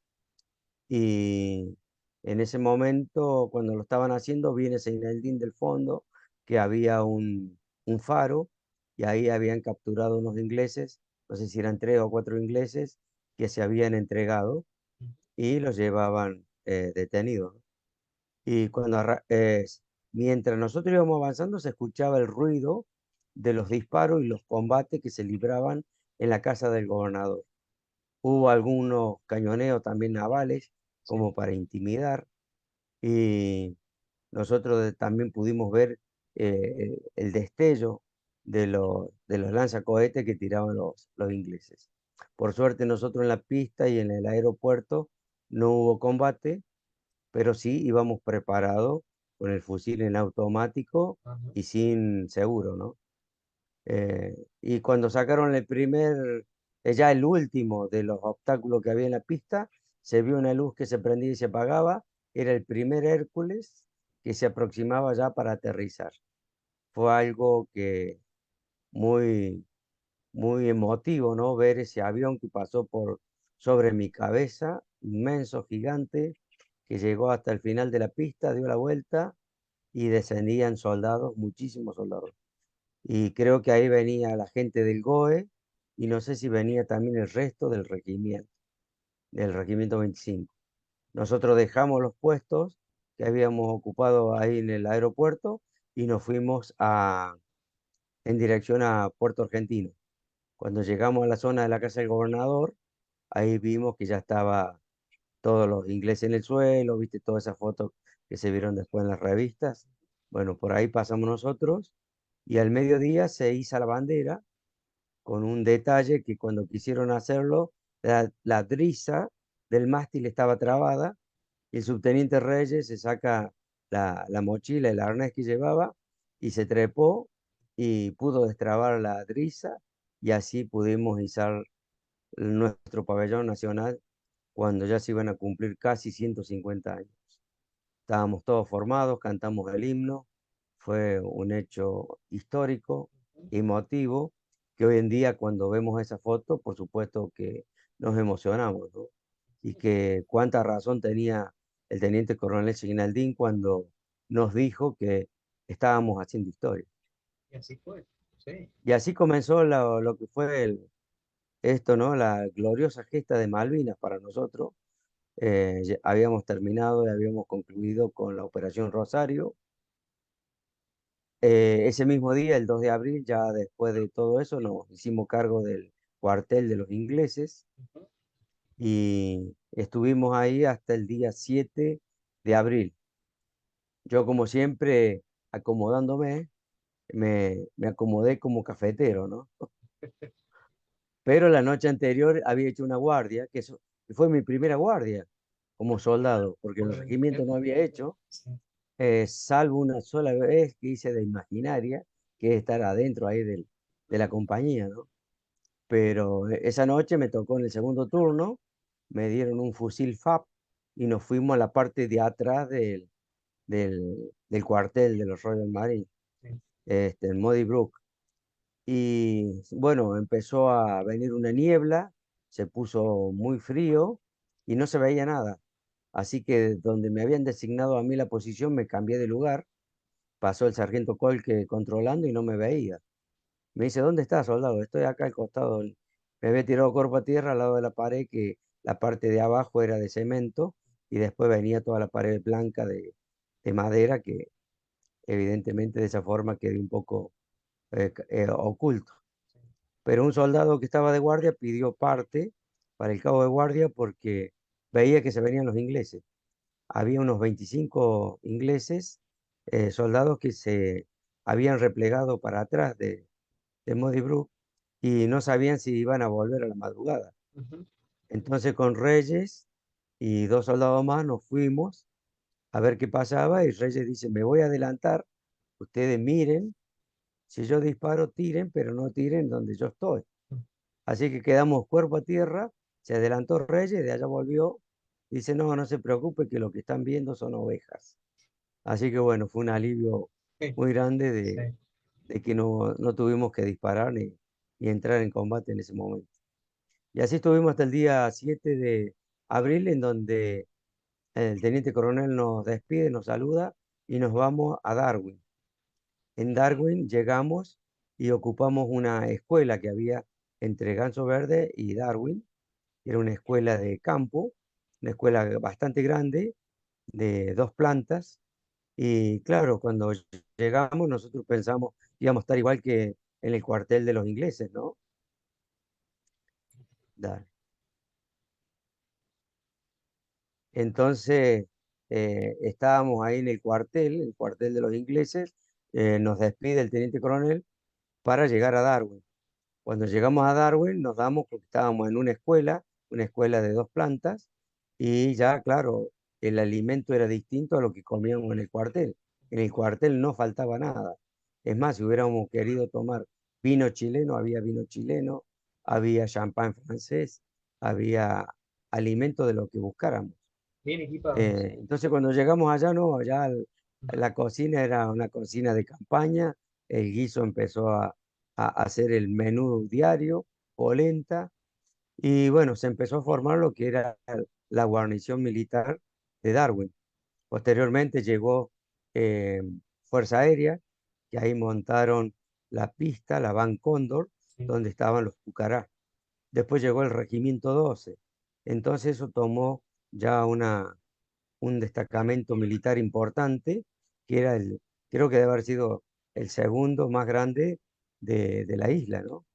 S2: y en ese momento, cuando lo estaban haciendo, viene Seineldin del fondo, que había un faro y ahí habían capturado unos ingleses, no sé si eran 3 o 4 ingleses que se habían entregado y los llevaban detenidos. Y mientras nosotros íbamos avanzando, se escuchaba el ruido de los disparos y los combates que se libraban en la casa del gobernador. Hubo algunos cañoneos también navales,
S1: Sí.
S2: como para intimidar, y nosotros también pudimos ver el destello de los lanzacohetes que tiraban los ingleses. Por suerte nosotros en la pista y en el aeropuerto no hubo combate, pero sí íbamos preparados con el fusil en automático
S1: Ajá.
S2: y sin seguro, ¿no? Y cuando sacaron el primer, ya el último de los obstáculos que había en la pista, se vio una luz que se prendía y se apagaba. Era el primer Hércules que se aproximaba ya para aterrizar. Fue algo que muy, muy emotivo, ¿no? Ver ese avión que pasó por sobre mi cabeza, inmenso, gigante, que llegó hasta el final de la pista, dio la vuelta y descendían soldados, muchísimos soldados. Y creo que ahí venía la gente del GOE y no sé si venía también el resto del regimiento 25. Nosotros dejamos los puestos que habíamos ocupado ahí en el aeropuerto y nos fuimos en dirección a Puerto Argentino. Cuando llegamos a la zona de la casa del gobernador, ahí vimos que ya estaba todos los ingleses en el suelo, viste todas esas fotos que se vieron después en las revistas. Bueno, por ahí pasamos nosotros y al mediodía se iza la bandera con un detalle que cuando quisieron hacerlo, la drisa del mástil estaba trabada y el subteniente Reyes se saca la mochila, el arnés que llevaba y se trepó y pudo destrabar la drisa y así pudimos izar nuestro pabellón nacional cuando ya se iban a cumplir casi 150 años. Estábamos todos formados, cantamos el himno, fue un hecho histórico, emotivo, que hoy en día cuando vemos esa foto, por supuesto que nos emocionamos, ¿no? Y que cuánta razón tenía el teniente coronel Signaldín cuando nos dijo que estábamos haciendo historia.
S1: Y así fue. Sí.
S2: Y así comenzó lo que fue esto, ¿no? La gloriosa gesta de Malvinas para nosotros. Ya habíamos terminado y habíamos concluido con la Operación Rosario. Ese mismo día, el 2 de abril, ya después de todo eso, nos hicimos cargo del cuartel de los ingleses
S1: Ujú.
S2: y estuvimos ahí hasta el día 7 de abril. Yo, como siempre, acomodándome, me acomodé como cafetero, ¿no? Pero la noche anterior había hecho una guardia, que fue mi primera guardia como soldado, porque en el
S1: Bueno,
S2: regimiento no había hecho,
S1: sí.
S2: salvo una sola vez que hice de imaginaria, que es estar adentro ahí de la compañía, ¿no? Pero esa noche me tocó en el segundo turno, me dieron un fusil FAP y nos fuimos a la parte de atrás del cuartel de los Royal Marines,
S1: Sí.
S2: en Muddy Brook. Y bueno, empezó a venir una niebla, se puso muy frío y no se veía nada. Así que donde me habían designado a mí la posición, me cambié de lugar. Pasó el sargento Colque controlando y no me veía. Me dice, ¿dónde estás, soldado? Estoy acá al costado. Me había tirado cuerpo a tierra al lado de la pared, que la parte de abajo era de cemento y después venía toda la pared blanca de madera, que evidentemente de esa forma quedé un poco oculto. Pero un soldado que estaba de guardia pidió parte para el cabo de guardia porque veía que se venían los ingleses. Había unos 25 ingleses, soldados que se habían replegado para atrás de Muddy Brook y no sabían si iban a volver a la madrugada.
S1: Ujú.
S2: Entonces con Reyes y dos soldados más nos fuimos a ver qué pasaba y Reyes dice, me voy a adelantar, ustedes miren, si yo disparo tiren, pero no tiren donde yo estoy. Así que quedamos cuerpo a tierra, se adelantó Reyes, de allá volvió, dice, no, no se preocupe que lo que están viendo son ovejas. Así que bueno, fue un alivio
S1: Sí.
S2: muy grande
S1: Sí.
S2: de que no tuvimos que disparar ni entrar en combate en ese momento. Y así estuvimos hasta el día 7 de abril, en donde el teniente coronel nos despide, nos saluda y nos vamos a Darwin. En Darwin llegamos y ocupamos una escuela que había entre Ganso Verde y Darwin. Era una escuela de campo, una escuela bastante grande, de 2 plantas. Y claro, cuando llegamos nosotros pensamos íbamos a estar igual que en el cuartel de los ingleses, ¿no? Dale. Entonces, estábamos ahí en el cuartel de los ingleses, nos despide el teniente coronel para llegar a Darwin. Cuando llegamos a Darwin nos damos porque estábamos en una escuela de 2 plantas, y ya, claro, el alimento era distinto a lo que comíamos en el cuartel. En el cuartel no faltaba nada. Es más, si hubiéramos querido tomar vino chileno, había vino chileno, había champán francés, había alimento de lo que buscáramos.
S1: Bien equipados.
S2: Entonces cuando llegamos allá, no, allá la cocina era una cocina de campaña, el guiso empezó a hacer el menú diario, polenta, y bueno, se empezó a formar lo que era la guarnición militar de Darwin. Posteriormente llegó eh, Fuerza Aérea, que ahí montaron la pista, la Van Cóndor,
S1: Sí,
S2: donde estaban los Pucará. Después llegó el Regimiento 12. Entonces eso tomó ya un destacamento militar importante, que era creo que debe haber sido el segundo más grande de la isla, ¿no?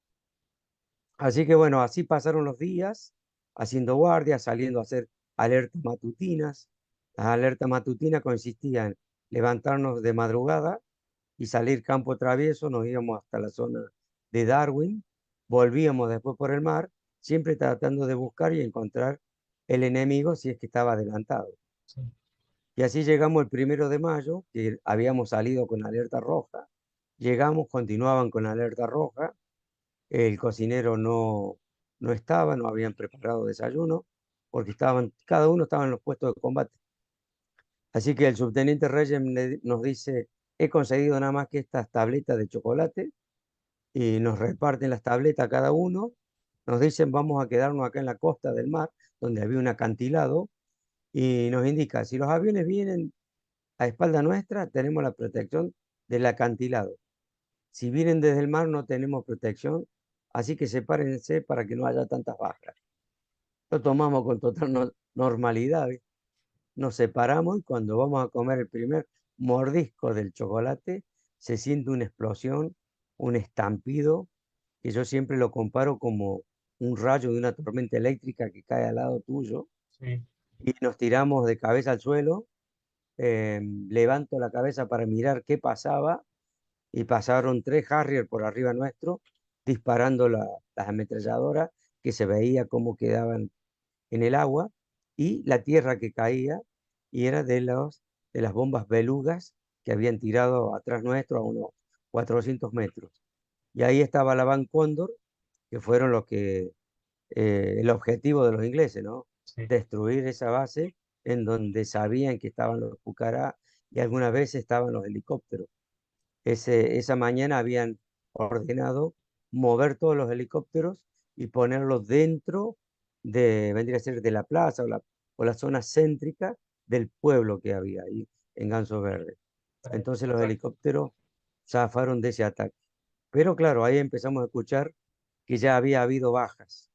S2: Así que bueno, así pasaron los días, haciendo guardias, saliendo a hacer alertas matutinas. Las alertas matutinas consistían en levantarnos de madrugada y salir campo travieso, nos íbamos hasta la zona de Darwin, volvíamos después por el mar, siempre tratando de buscar y encontrar el enemigo si es que estaba adelantado.
S1: sí.
S2: Y así llegamos el 1 de mayo, que habíamos salido con alerta roja. Llegamos, continuaban con alerta roja. El cocinero no estaba, no habían preparado desayuno, porque cada uno estaba en los puestos de combate. Así que el subteniente Reyes nos dice, he conseguido nada más que estas tabletas de chocolate, y nos reparten las tabletas a cada uno. Nos dicen, vamos a quedarnos acá en la costa del mar, donde había un acantilado, y nos indica, si los aviones vienen a espalda nuestra, tenemos la protección del acantilado. Si vienen desde el mar, no tenemos protección, así que sepárense para que no haya tantas bajas. Lo tomamos con total normalidad, ¿eh? Nos separamos, y cuando vamos a comer el primer mordisco del chocolate, se siente una explosión, un estampido, que yo siempre lo comparo como un rayo de una tormenta eléctrica que cae al lado tuyo,
S1: Sí.
S2: y nos tiramos de cabeza al suelo. Levanto la cabeza para mirar qué pasaba, y pasaron 3 Harrier por arriba nuestro, disparando las ametralladoras, que se veía cómo quedaban en el agua, y la tierra que caía, y era de las bombas belugas que habían tirado atrás nuestro a unos 400 metros. Y ahí estaba la Van Cóndor, que fueron el objetivo de los ingleses, ¿no?
S1: Sí.
S2: Destruir esa base en donde sabían que estaban los Pucará, y algunas veces estaban los helicópteros. Esa mañana habían ordenado mover todos los helicópteros y ponerlos dentro vendría a ser de la plaza, o la zona céntrica del pueblo que había ahí en Ganso Verde.
S1: Para
S2: Entonces los
S1: descansar.
S2: helicópteros zafaron de ese ataque. Pero claro, ahí empezamos a escuchar que ya había habido bajas.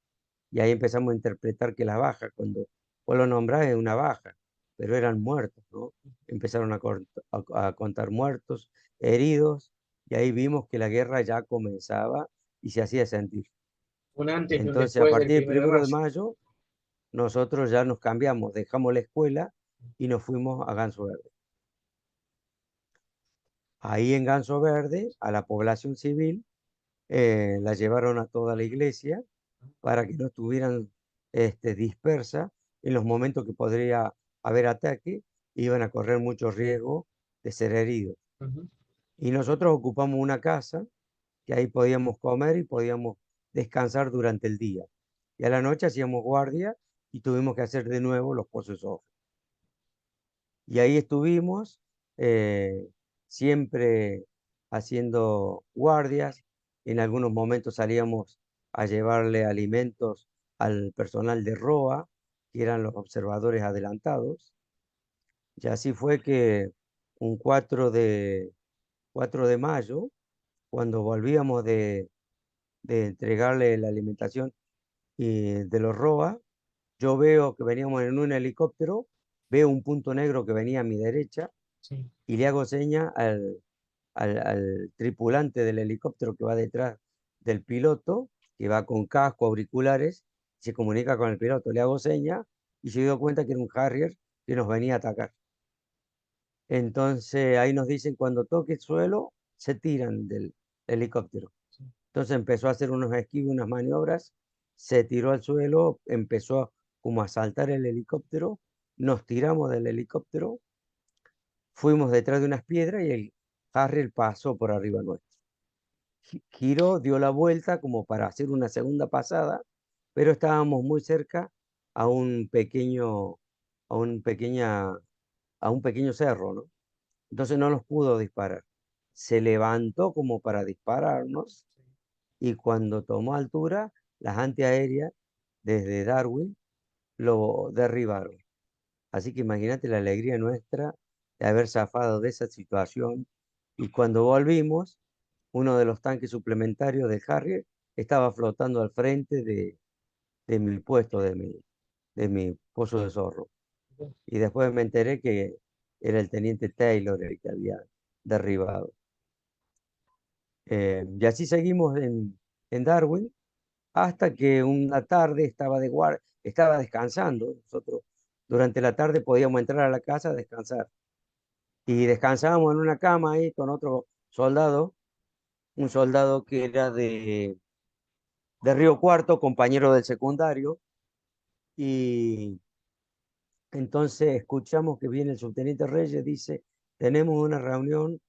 S2: Y ahí empezamos a interpretar que las bajas, cuando vos lo nombrás, es una baja, pero eran muertos, ¿no? Empezaron a contar muertos, heridos, y ahí vimos que la guerra ya comenzaba y se hacía sentir.
S1: Un antes y un
S2: Entonces, a
S1: después del
S2: partir del
S1: 1 de mayo.
S2: mayo, nosotros ya nos cambiamos, dejamos la escuela y nos fuimos a Ganso Verde. Ahí en Ganso Verde, a la población civil, la llevaron a toda la iglesia para que no estuvieran dispersas en los momentos que podría haber ataque, iban a correr mucho riesgo de ser heridos.
S1: Ujú.
S2: Y nosotros ocupamos una casa que ahí podíamos comer y podíamos descansar durante el día. Y a la noche hacíamos guardia y tuvimos que hacer de nuevo los pozos off. Y ahí estuvimos, eh, siempre haciendo guardias. En algunos momentos salíamos a llevarle alimentos al personal de ROA, que eran los observadores adelantados. Y así fue que un 4 de mayo, cuando volvíamos de entregarle la alimentación de los ROA, yo veo que veníamos en un helicóptero, veo un punto negro que venía a mi derecha,
S1: Sí.
S2: y le hago seña al tripulante del helicóptero que va detrás del piloto, que va con casco, auriculares, se comunica con el piloto, le hago seña, y se dio cuenta que era un Harrier que nos venía a atacar. Entonces ahí nos dicen, cuando toque el suelo, se tiran del helicóptero. Entonces empezó a hacer unos esquivos, unas maniobras, se tiró al suelo, empezó como a saltar el helicóptero, nos tiramos del helicóptero, fuimos detrás de unas piedras y el Harrier pasó por arriba nuestro. Giró, dio la vuelta como para hacer una segunda pasada, pero estábamos muy cerca a un pequeño, a un pequeña, a un pequeño cerro, ¿no? Entonces no nos pudo disparar. Se levantó como para dispararnos y cuando tomó altura, las antiaéreas desde Darwin lo derribaron. Así que imagínate la alegría nuestra de haber zafado de esa situación. Y cuando volvimos, uno de los tanques suplementarios del Harrier estaba flotando al frente de mi puesto, de mi pozo de zorro. Y después me enteré que era el teniente Taylor el que había derribado. Y así seguimos en Darwin hasta que una tarde estaba descansando. Nosotros durante la tarde podíamos entrar a la casa a descansar. Y descansábamos en una cama ahí con otro soldado, un soldado que era de Río Cuarto, compañero del secundario. Y entonces escuchamos que viene el subteniente Reyes, dice, tenemos una reunión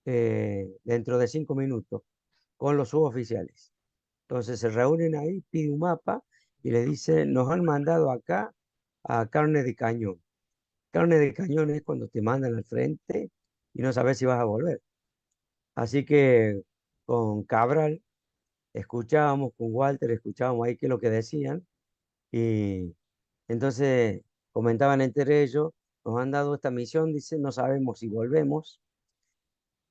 S2: dentro de 5 minutos con los suboficiales. Entonces se reúnen ahí, pide un mapa y le dice, nos han mandado acá a carne de cañón. Carne de cañón es cuando te mandan al frente y no sabes si vas a volver. Así que con Cabral escuchábamos, con Walter escuchábamos ahí qué es lo que decían y entonces comentaban entre ellos, nos han dado esta misión, dice, no sabemos si volvemos,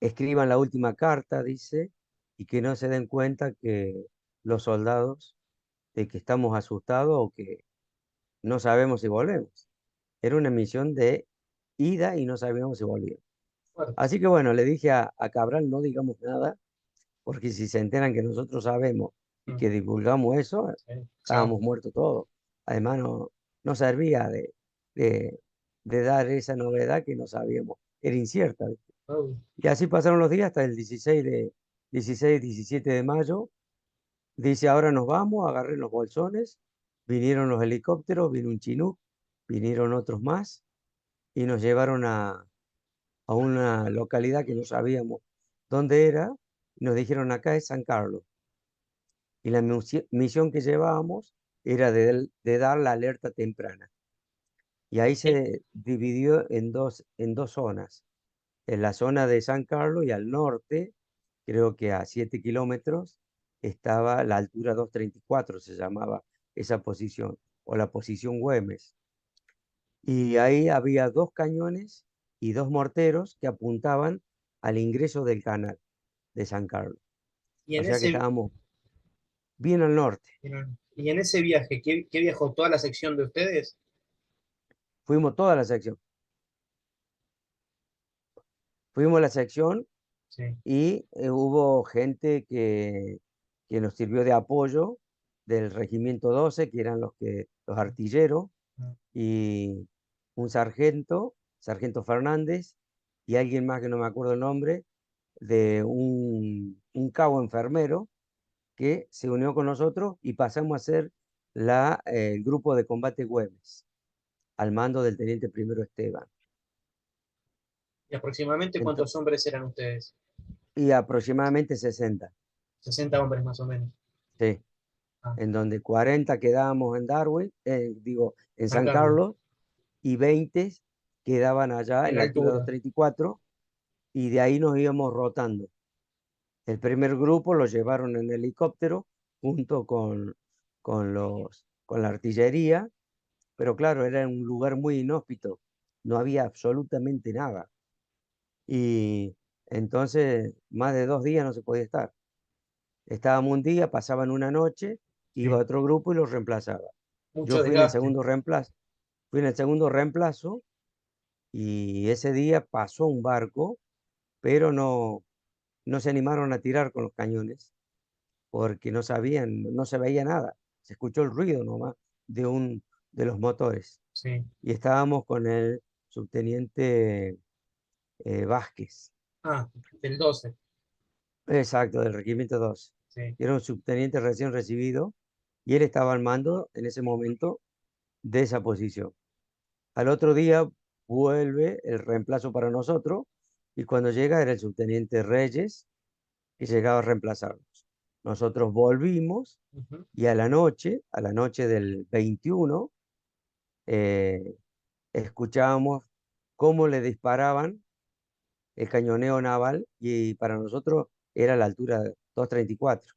S2: escriban la última carta, dice, y que no se den cuenta que los soldados de que estamos asustados o que no sabemos si volvemos. Era una misión de ida y no sabíamos si volvíamos.
S1: Fuerte.
S2: Así que bueno, le dije a Cabral, no digamos nada, porque si se enteran que nosotros sabemos y
S1: Mm,
S2: que divulgamos eso,
S1: sí, chao.
S2: estábamos muertos todos. Además, no servía de, de dar esa novedad que no sabíamos, era incierta, ¿viste?
S1: Uy,
S2: Y así pasaron los días hasta el 17 de mayo. Dice, ahora nos vamos, agarren los bolsones. Vinieron los helicópteros, vino un Chinook, vinieron otros más y nos llevaron a una localidad que no sabíamos dónde era. Y nos dijeron, acá es San Carlos. Y la misión que llevábamos era de dar la alerta temprana. Y ahí
S1: eh,
S2: se dividió en dos zonas. En la zona de San Carlos y al norte, creo que a 7 kilómetros, estaba la altura 234, se llamaba esa posición, o la posición Güemes. Y ahí había dos cañones y dos morteros que apuntaban al ingreso del canal de San Carlos.
S1: y
S2: O
S1: en
S2: sea que
S1: ese,
S2: estábamos bien al norte.
S1: y en ese viaje, ¿qué viajó toda la sección de ustedes?
S2: Fuimos toda la sección. Fuimos la sección
S1: Sí.
S2: y hubo gente que nos sirvió de apoyo del Regimiento 12, que eran los artilleros,
S1: Mm.
S2: y un sargento, Sargento Fernández, y alguien más que no me acuerdo el nombre, de un cabo enfermero que se unió con nosotros y pasamos a ser el grupo de combate Güemes, al mando del teniente primero Esteban.
S1: ¿Y aproximadamente
S2: Ento-
S1: cuántos hombres eran ustedes?
S2: y aproximadamente 60,
S1: 60 hombres más o menos.
S2: sí,
S1: Ah,
S2: en donde 40 quedábamos en Darwin, digo, en
S1: San
S2: San
S1: Carlos,
S2: Carlos, y 20 quedaban allá
S1: en
S2: en la altura
S1: altura.
S2: 234, y de ahí nos íbamos rotando. El primer grupo lo llevaron en helicóptero junto con la artillería, pero claro, era un lugar muy inhóspito, no había absolutamente nada. Y entonces más de 2 días no se podía estar. Estábamos un día, pasaban una noche, iba
S1: Sí.
S2: otro grupo y los reemplazaba. Yo
S1: Mucho
S2: fui en el
S1: desgaste.
S2: segundo reemplazo, y ese día pasó un barco, pero no se animaron a tirar con los cañones porque no sabían, no se veía nada. Se escuchó el ruido nomás de los motores.
S1: Sí.
S2: Y estábamos con el subteniente Vázquez,
S1: Ah, del 12.
S2: exacto, del Regimiento 2.
S1: Sí.
S2: que era un subteniente recién recibido, y él estaba al mando en ese momento de esa posición. Al otro día vuelve el reemplazo para nosotros, y cuando llega era el subteniente Reyes, que llegaba a reemplazarnos. Nosotros volvimos
S1: Ujú.
S2: y a la noche del 21, eh, escuchábamos cómo le disparaban el cañoneo naval y para nosotros era la altura de 234.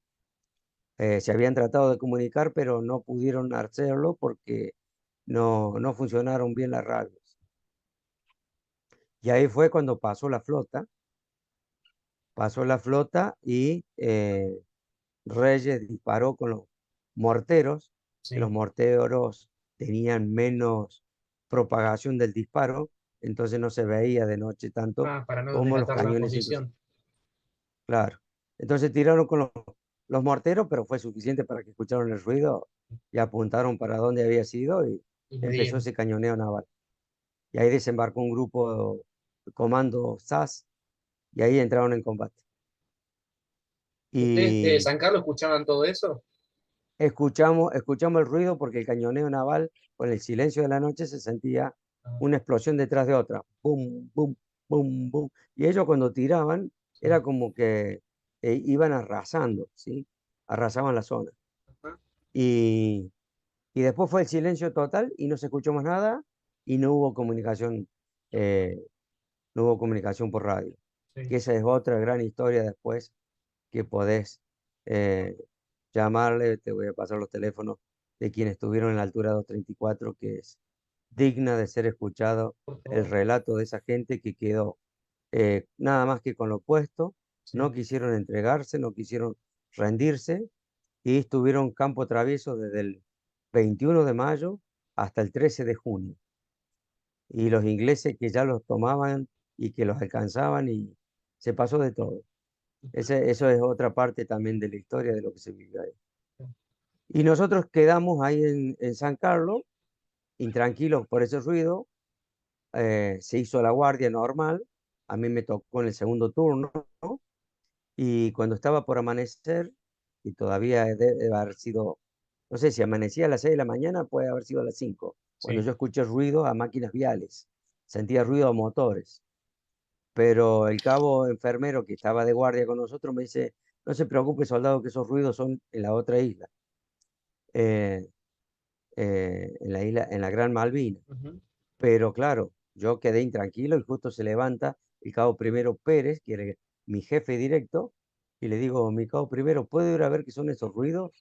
S2: Se habían tratado de comunicar, pero no pudieron hacerlo porque no funcionaron bien las radios. Y ahí fue cuando pasó la flota y Reyes disparó con los morteros, que los
S1: Sí.
S2: morteros tenían menos propagación del disparo, entonces no se veía de noche tanto
S1: Ah, para no
S2: como los
S1: delatar la
S2: cañones 100.
S1: posición.
S2: Claro. Entonces tiraron con los morteros, pero fue suficiente para que escucharon el ruido y apuntaron para dónde había sido y
S1: Y le
S2: empezó
S1: dieron.
S2: ese cañoneo naval. Y ahí desembarcó un grupo de comando SAS y ahí entraron en combate.
S1: ¿Ustedes de
S2: Y
S1: San Carlos escuchaban todo eso?
S2: escuchamos el ruido porque el cañoneo naval, con el silencio de la noche, se sentía
S1: Ah,
S2: una explosión detrás de otra. Boom, boom, boom, boom. Y ellos cuando tiraban
S1: sí.
S2: era como que iban arrasando, ¿sí? Arrasaban la zona.
S1: Ajá.
S2: Y, y después fue el silencio total y no se escuchó más nada y eh, no hubo comunicación por radio.
S1: Sí.
S2: Que esa es otra gran historia después que podés eh, llamarle, te voy a pasar los teléfonos de quienes estuvieron en la altura 234, que es digna de ser escuchado
S1: Por
S2: el
S1: favor.
S2: relato de esa gente que quedó nada más que con lo puesto, no
S1: Sí.
S2: quisieron entregarse, no quisieron rendirse y estuvieron campo traviesa desde el 21 de mayo hasta el 13 de junio. Y los ingleses que ya los tomaban y que los alcanzaban y se pasó de todo.
S1: Ujú.
S2: Eso es otra parte también de la historia de lo que se vivió ahí. Y nosotros quedamos ahí en San Carlos, intranquilos por ese ruido. Se hizo la guardia normal. A mí me tocó en el segundo turno, ¿no? Y cuando estaba por amanecer, y todavía debe haber sido, no sé si amanecía a las 6 de la mañana, puede haber sido a las 5 cuando
S1: Sí.
S2: yo escuché ruido a máquinas viales, sentía ruido a motores. Pero el cabo enfermero que estaba de guardia con nosotros me dice, no se preocupe, soldado, que esos ruidos son en la otra isla. Eh, en la isla, en la Gran Malvina.
S1: Ujú.
S2: Pero claro, yo quedé intranquilo y justo se levanta el cabo primero Pérez, que era mi jefe directo, y le digo, mi cabo primero, ¿puedo ir a ver qué son esos ruidos?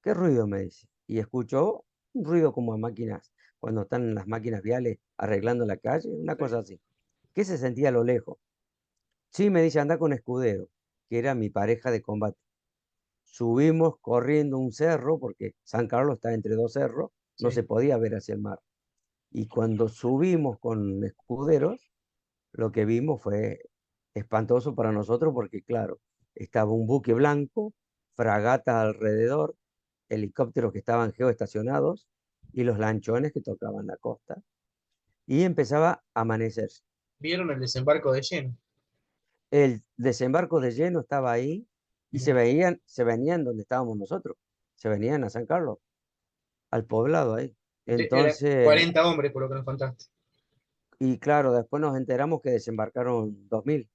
S2: ¿Qué ruido? Me dice. Y escuchó un ruido como a máquinas, cuando están las máquinas viales arreglando la calle, una
S1: Sí.
S2: cosa así. ¿Qué se sentía a lo lejos? Sí, me dice, anda con Escudero, que era mi pareja de combate. Subimos corriendo un cerro, porque San Carlos está entre dos cerros, no se
S1: Sí.
S2: podía ver hacia el mar. Y cuando subimos con escuderos, lo que vimos fue espantoso para nosotros porque, claro, estaba un buque blanco, fragatas alrededor, helicópteros que estaban geoestacionados y los lanchones que tocaban la costa. Y empezaba a amanecer.
S1: ¿Vieron el desembarco de lleno?
S2: El desembarco de lleno estaba ahí y
S1: Bien.
S2: se venían donde estábamos nosotros, se venían a San Carlos, al poblado ahí.
S1: Era
S2: Entonces,
S1: 40 hombres, por lo que nos contaste.
S2: y claro, después nos enteramos que desembarcaron 2000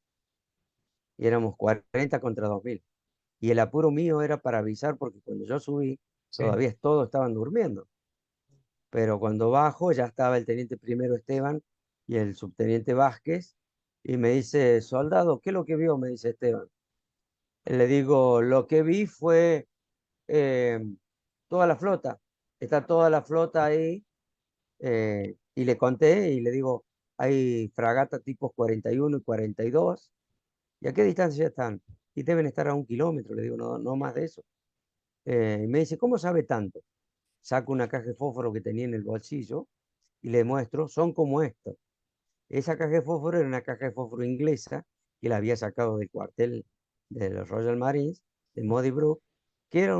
S2: y éramos 40 contra 2000. Y el apuro mío era para avisar porque cuando yo subí,
S1: Sí.
S2: todavía todos estaban durmiendo. Pero cuando bajo ya estaba el teniente primero Esteban y el subteniente Vázquez y me dice, soldado, ¿qué es lo que vio? Me dice Esteban. Le digo, lo que vi fue eh, toda la flota. Está toda la flota ahí y le conté y le digo, hay fragatas tipos 41 y 42. ¿Y a qué distancia están? Y deben estar a 1 kilómetro. Le digo, no, no más de eso. Y me dice, ¿cómo sabe tanto? Saco una caja de fósforo que tenía en el bolsillo y le muestro, son como estos. Esa caja de fósforo era una caja de fósforo inglesa que la había sacado del cuartel de los Royal Marines, de Muddy Brook, que era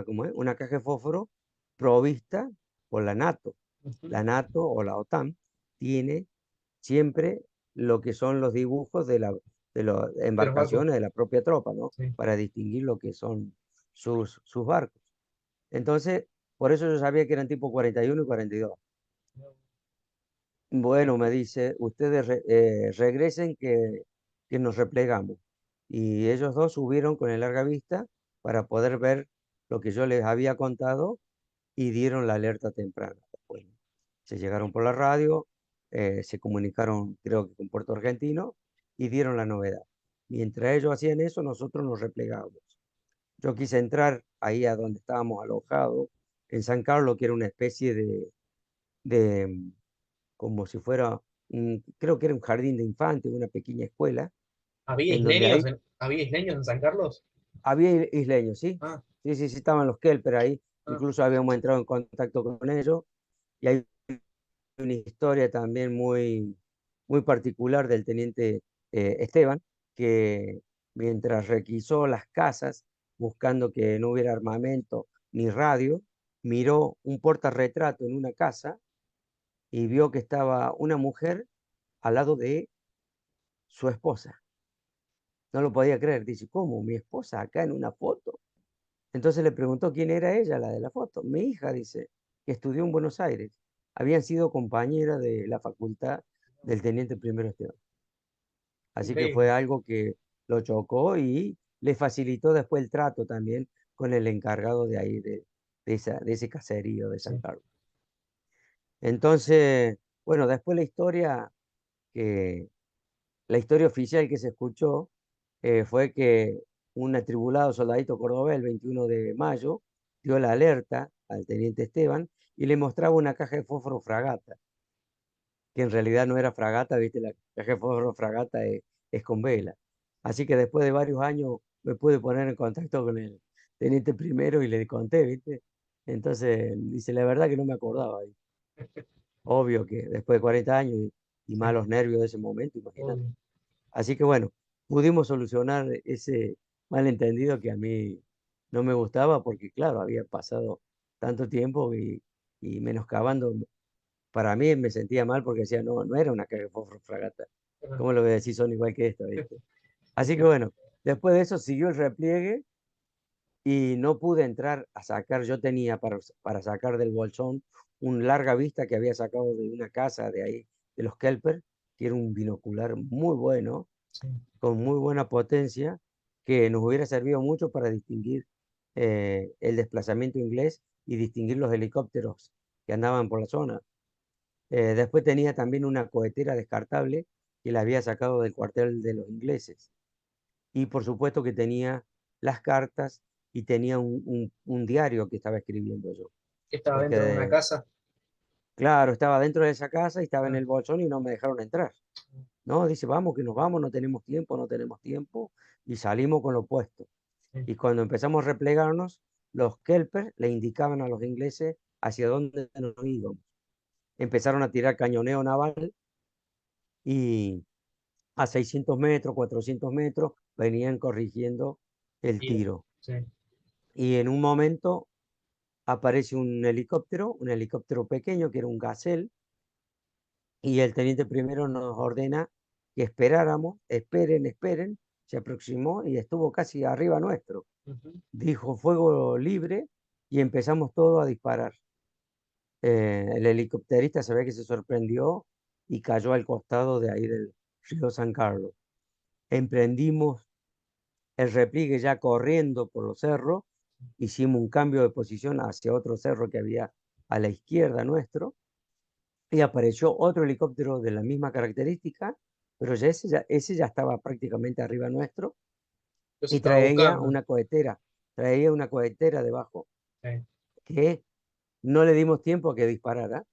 S2: ¿cómo es? Una caja de fósforo provista por la NATO.
S1: Ujú.
S2: La NATO o la OTAN tiene siempre lo que son los dibujos de las
S1: De los barcos.
S2: embarcaciones de la propia tropa, ¿no?
S1: Sí.
S2: Para distinguir lo que son sus barcos. Entonces, por eso yo sabía que eran tipo 41 y 42. Bueno, me dice, ustedes regresen que nos replegamos. Y ellos dos subieron con el larga vista para poder ver lo que yo les había contado y dieron la alerta temprana. Después, se llegaron por la radio, se comunicaron, creo que con Puerto Argentino, y dieron la novedad. Mientras ellos hacían eso, nosotros nos replegábamos. Yo quise entrar ahí a donde estábamos alojados, en San Carlos, que era una especie de como si fuera, creo que era un jardín de infantes, una pequeña escuela, en donde ahí
S1: ¿Había isleños en San Carlos?
S2: había isleños, ¿sí?
S1: Ah,
S2: Sí, sí, sí, estaban los Kelper ahí,
S1: ah,
S2: incluso habíamos entrado en contacto con ellos, y hay una historia también muy particular del teniente Esteban, que mientras requisó las casas buscando que no hubiera armamento ni radio, miró un portarretrato en una casa y vio que estaba una mujer al lado de su esposa. No lo podía creer. Dice, ¿cómo? Mi esposa acá en una foto. Entonces le preguntó quién era ella, la de la foto. Mi hija, dice, que estudió en Buenos Aires. Habían sido compañera de la facultad del teniente primero Esteban. Así que fue
S1: increíble.
S2: algo que lo chocó y le facilitó después el trato también con el encargado de ahí, de ese caserío de San
S1: Sí.
S2: Carlos. Entonces, bueno, después que, la historia oficial que se escuchó fue que un atribulado soldadito cordobés el 21 de mayo dio la alerta al teniente Esteban y le mostraba una caja de fósforo fragata, que en realidad no era fragata, viste, la caja de fósforo fragata es con vela. Así que después de varios años me pude poner en contacto con el teniente primero y le conté, viste. Entonces, dice, la verdad que no me acordaba. Obvio que después de 40 años y
S1: Sí,
S2: malos nervios de ese momento, imagínate.
S1: obvio.
S2: Así que bueno, pudimos solucionar ese malentendido que a mí no me gustaba porque, claro, había pasado tanto tiempo y menoscabando. Para mí me sentía mal porque decía, no, no era una caja de fósforo fragata.
S1: Ajá.
S2: ¿Cómo lo voy a decir? Son igual que esto, ¿viste? Así que bueno, después de eso siguió el repliegue y no pude entrar a sacar. Yo tenía para sacar del bolsón un larga vista que había sacado de una casa de ahí, de los Kelper, que era un binocular muy bueno
S1: Sí.
S2: con muy buena potencia que nos hubiera servido mucho para distinguir el desplazamiento inglés y distinguir los helicópteros que andaban por la zona. Después tenía también una cohetera descartable que la había sacado del cuartel de los ingleses. Y por supuesto que tenía las cartas y tenía un diario que estaba escribiendo yo.
S1: Que estaba dentro de una
S2: Porque,
S1: casa.
S2: claro, estaba dentro de esa casa y estaba en
S1: Ah,
S2: el bolsón y no me dejaron entrar. No, dice, vamos, que nos vamos, no tenemos tiempo, no tenemos tiempo. Y salimos con lo puesto.
S1: sí.
S2: Y cuando empezamos a replegarnos, los Kelper le indicaban a los ingleses hacia dónde nos íbamos. Empezaron a tirar cañoneo naval y a 600 metros, 400 metros, venían corrigiendo el
S1: Bien.
S2: tiro.
S1: Sí.
S2: Y en un momento aparece un helicóptero pequeño que era un Gazelle, y el teniente primero nos ordena que esperáramos, esperen, esperen, se aproximó y estuvo casi arriba nuestro.
S1: Ujú.
S2: Dijo fuego libre y empezamos todos a disparar. El helicópterista se ve que se sorprendió y cayó al costado de ahí del río San Carlos. Emprendimos el repliegue ya corriendo por los cerros, hicimos un cambio de posición hacia otro cerro que había a la izquierda nuestro y apareció otro helicóptero de la misma característica, pero ese ya estaba prácticamente arriba nuestro
S1: Los
S2: y
S1: estaba buscando.
S2: traía una cohetera debajo
S1: Sí.
S2: que no le dimos tiempo a que disparara.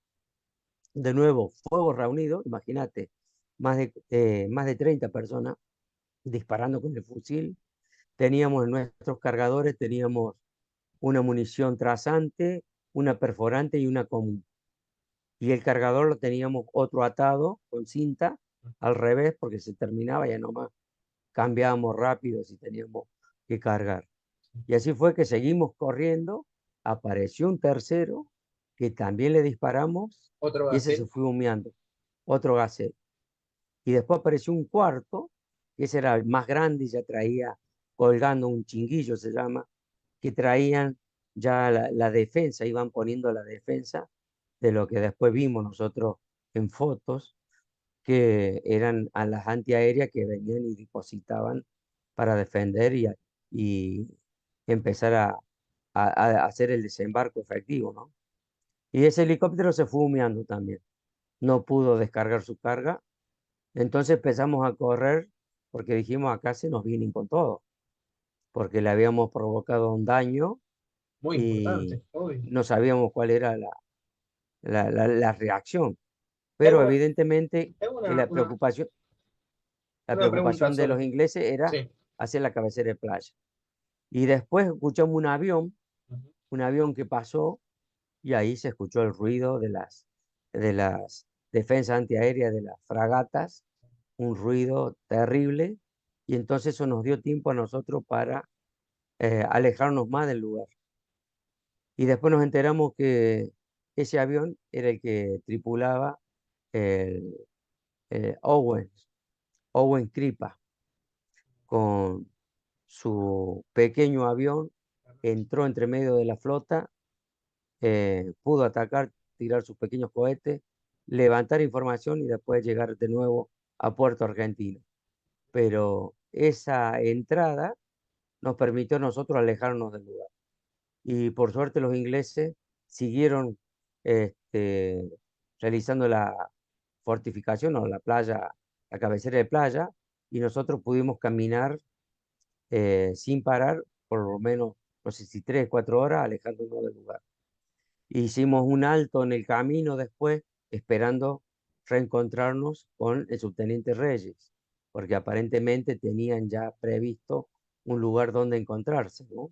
S2: De nuevo, fuego reunido, imagínate, más de 30 personas disparando con el fusil. Teníamos en nuestros cargadores, teníamos una munición trazante, una perforante y una común. Y el cargador lo teníamos otro atado con cinta al revés porque se terminaba, ya nomás cambiábamos rápido si teníamos que cargar. Y así fue que seguimos corriendo, apareció un tercero que también le disparamos
S1: Otro
S2: y ese se
S1: Gacel.
S2: fue humeando, otro Gacel. Y después apareció un cuarto que ese era el más grande y ya traía colgando un chinguillo, se llama, que traían ya la defensa, iban poniendo la defensa de lo que después vimos nosotros en fotos, que eran a las antiaéreas que venían y depositaban para defender y empezar a hacer el desembarco efectivo, ¿no? Y ese helicóptero se fue humeando también. No pudo descargar su carga. Entonces empezamos a correr porque dijimos acá se nos vienen con todo, porque le habíamos provocado un daño
S1: Muy
S2: y
S1: importante, obvio.
S2: no sabíamos cuál era la reacción.
S1: Te
S2: Pero
S1: hago,
S2: evidentemente
S1: te hago
S2: la preocupación, la
S1: una pregunta
S2: preocupación de
S1: sobre.
S2: los ingleses era
S1: Sí.
S2: hacer la cabecera de playa. Y después escuchamos
S1: Ujú.
S2: un avión que pasó y ahí se escuchó el ruido de las defensas antiaéreas de las fragatas, un ruido terrible, y entonces eso nos dio tiempo a nosotros para alejarnos más del lugar. Y después nos enteramos que ese avión era el que tripulaba el, Owen Kripa, con su pequeño avión, entró entre medio de la flota, pudo atacar, tirar sus pequeños cohetes, levantar información y después llegar de nuevo a Puerto Argentino. Pero esa entrada nos permitió a nosotros alejarnos del lugar. Y por suerte los ingleses siguieron este, realizando la fortificación o la playa, la cabecera de playa, y nosotros pudimos caminar sin parar por lo menos, no sé si 3, 4 horas, alejándonos del lugar. Hicimos un alto en el camino después, esperando reencontrarnos con el subteniente Reyes, porque aparentemente tenían ya previsto un lugar donde encontrarse, ¿no?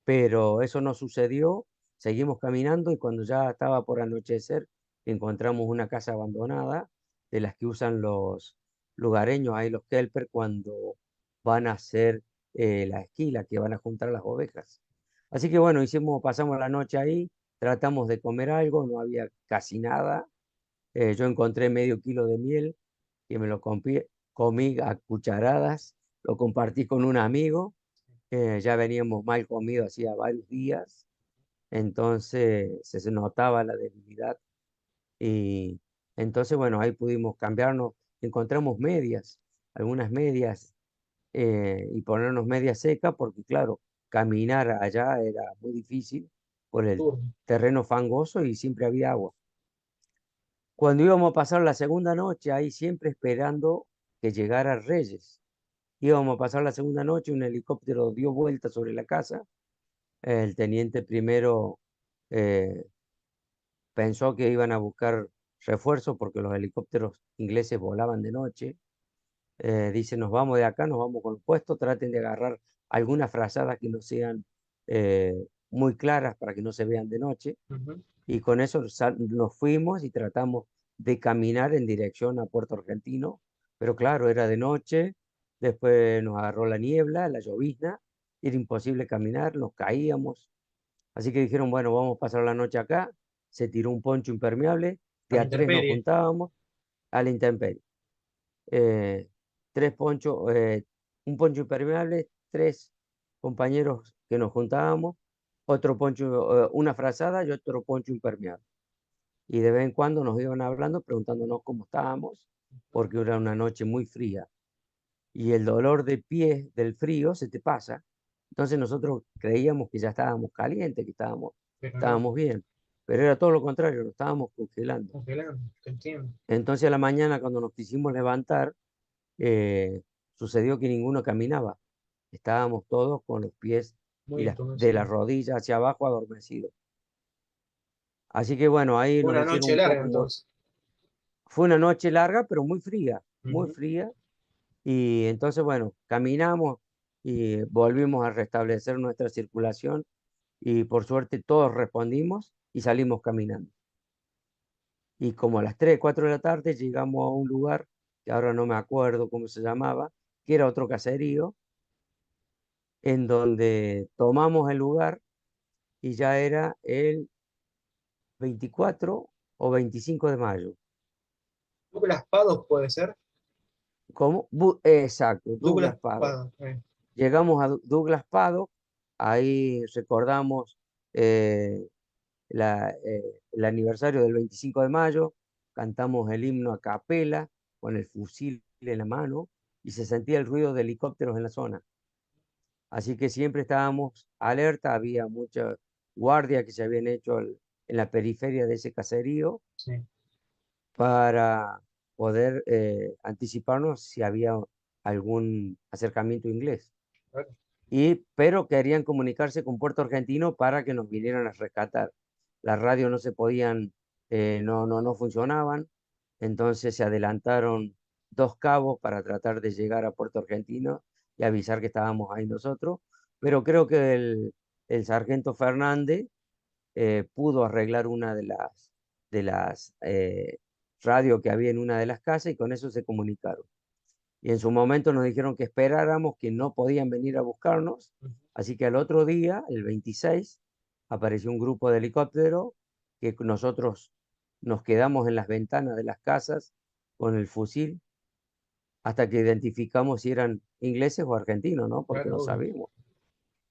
S2: Pero eso no sucedió, seguimos caminando y cuando ya estaba por anochecer, encontramos una casa abandonada, de las que usan los lugareños, ahí los kelper, cuando van a hacer la esquila, que van a juntar las ovejas. Así que bueno, pasamos la noche ahí, tratamos de comer algo, no había casi nada. Yo encontré medio kilo de miel que me lo comí a cucharadas, lo compartí con un amigo. Ya veníamos mal comidos hacía varios días, entonces se notaba la debilidad y entonces, bueno, ahí pudimos cambiarnos, encontramos medias, algunas medias y ponernos medias secas porque, claro, caminar allá era muy difícil por el
S1: Turno.
S2: terreno fangoso y siempre había agua. Cuando íbamos a pasar la segunda noche, ahí siempre esperando que llegara Reyes. Íbamos a pasar la segunda noche, un helicóptero dio vuelta sobre la casa. El teniente primero eh, pensó que iban a buscar refuerzos porque los helicópteros ingleses volaban de noche. Dice, nos vamos de acá, nos vamos con el puesto, traten de agarrar algunas frazadas que no sean muy claras para que no se vean de noche.
S1: Ujú.
S2: Y con eso nos fuimos y tratamos de caminar en dirección a Puerto Argentino. Pero claro, era de noche, después nos agarró la niebla, la llovizna, era imposible caminar, nos caíamos. Así que dijeron, bueno, vamos a pasar la noche acá. Se tiró un poncho impermeable,
S1: A
S2: de
S1: la
S2: a tres nos
S1: intemperie.
S2: juntábamos a la intemperie. Eh, tres ponchos, un poncho impermeable, tres compañeros que nos juntábamos, otro poncho, una frazada y otro poncho impermeable. Y de vez en cuando nos iban hablando, preguntándonos cómo estábamos, porque era una noche muy fría. Y el dolor de pies del frío se te pasa. Entonces nosotros creíamos que ya estábamos calientes, que
S1: Pero no,
S2: estábamos bien, pero era todo lo contrario, nos estábamos congelando.
S1: congelando, te entiendo.
S2: Entonces a la mañana cuando nos quisimos levantar, eh, sucedió que ninguno caminaba. Estábamos todos con los pies
S1: Muy
S2: y de la
S1: entumecido.
S2: rodilla hacia abajo adormecidos. Así que bueno, ahí
S1: Fue
S2: nos
S1: una
S2: hicieron
S1: noche
S2: un
S1: larga
S2: poco,
S1: entonces.
S2: fue una noche larga, pero muy
S1: Ujú.
S2: fría. Y entonces, bueno, caminamos y volvimos a restablecer nuestra circulación y por suerte todos respondimos y salimos caminando. Y como a las 3 4 de la tarde llegamos a un lugar que ahora no me acuerdo cómo se llamaba, que era otro caserío, en donde tomamos el lugar y ya era el 24 o 25 de mayo.
S1: Douglas Pados puede ser.
S2: ¿Cómo? Exacto,
S1: Douglas
S2: Douglas Paddock.
S1: Paddock.
S2: Llegamos a Douglas Paddock, ahí recordamos eh, el aniversario del 25 de mayo, cantamos el himno a capela con el fusil en la mano y se sentía el ruido de helicópteros en la zona. Así que siempre estábamos alerta, había mucha guardia que se habían hecho en la periferia de ese caserío
S1: Sí,
S2: para poder anticiparnos si había algún acercamiento inglés.
S1: claro,
S2: Pero querían comunicarse con Puerto Argentino para que nos vinieran a rescatar. Las radios no se podían, no funcionaban, entonces se adelantaron dos cabos para tratar de llegar a Puerto Argentino y avisar que estábamos ahí nosotros, pero creo que el sargento Fernández pudo arreglar una de las radios que había en una de las casas y con eso se comunicaron. Y en su momento nos dijeron que esperáramos, que no podían venir a buscarnos.
S1: ujú,
S2: Así que al otro día, el 26, apareció un grupo de helicópteros que nosotros nos quedamos en las ventanas de las casas con el fusil hasta que identificamos si eran ingleses o argentinos, ¿no? Porque
S1: claro,
S2: no
S1: obvio.
S2: sabíamos.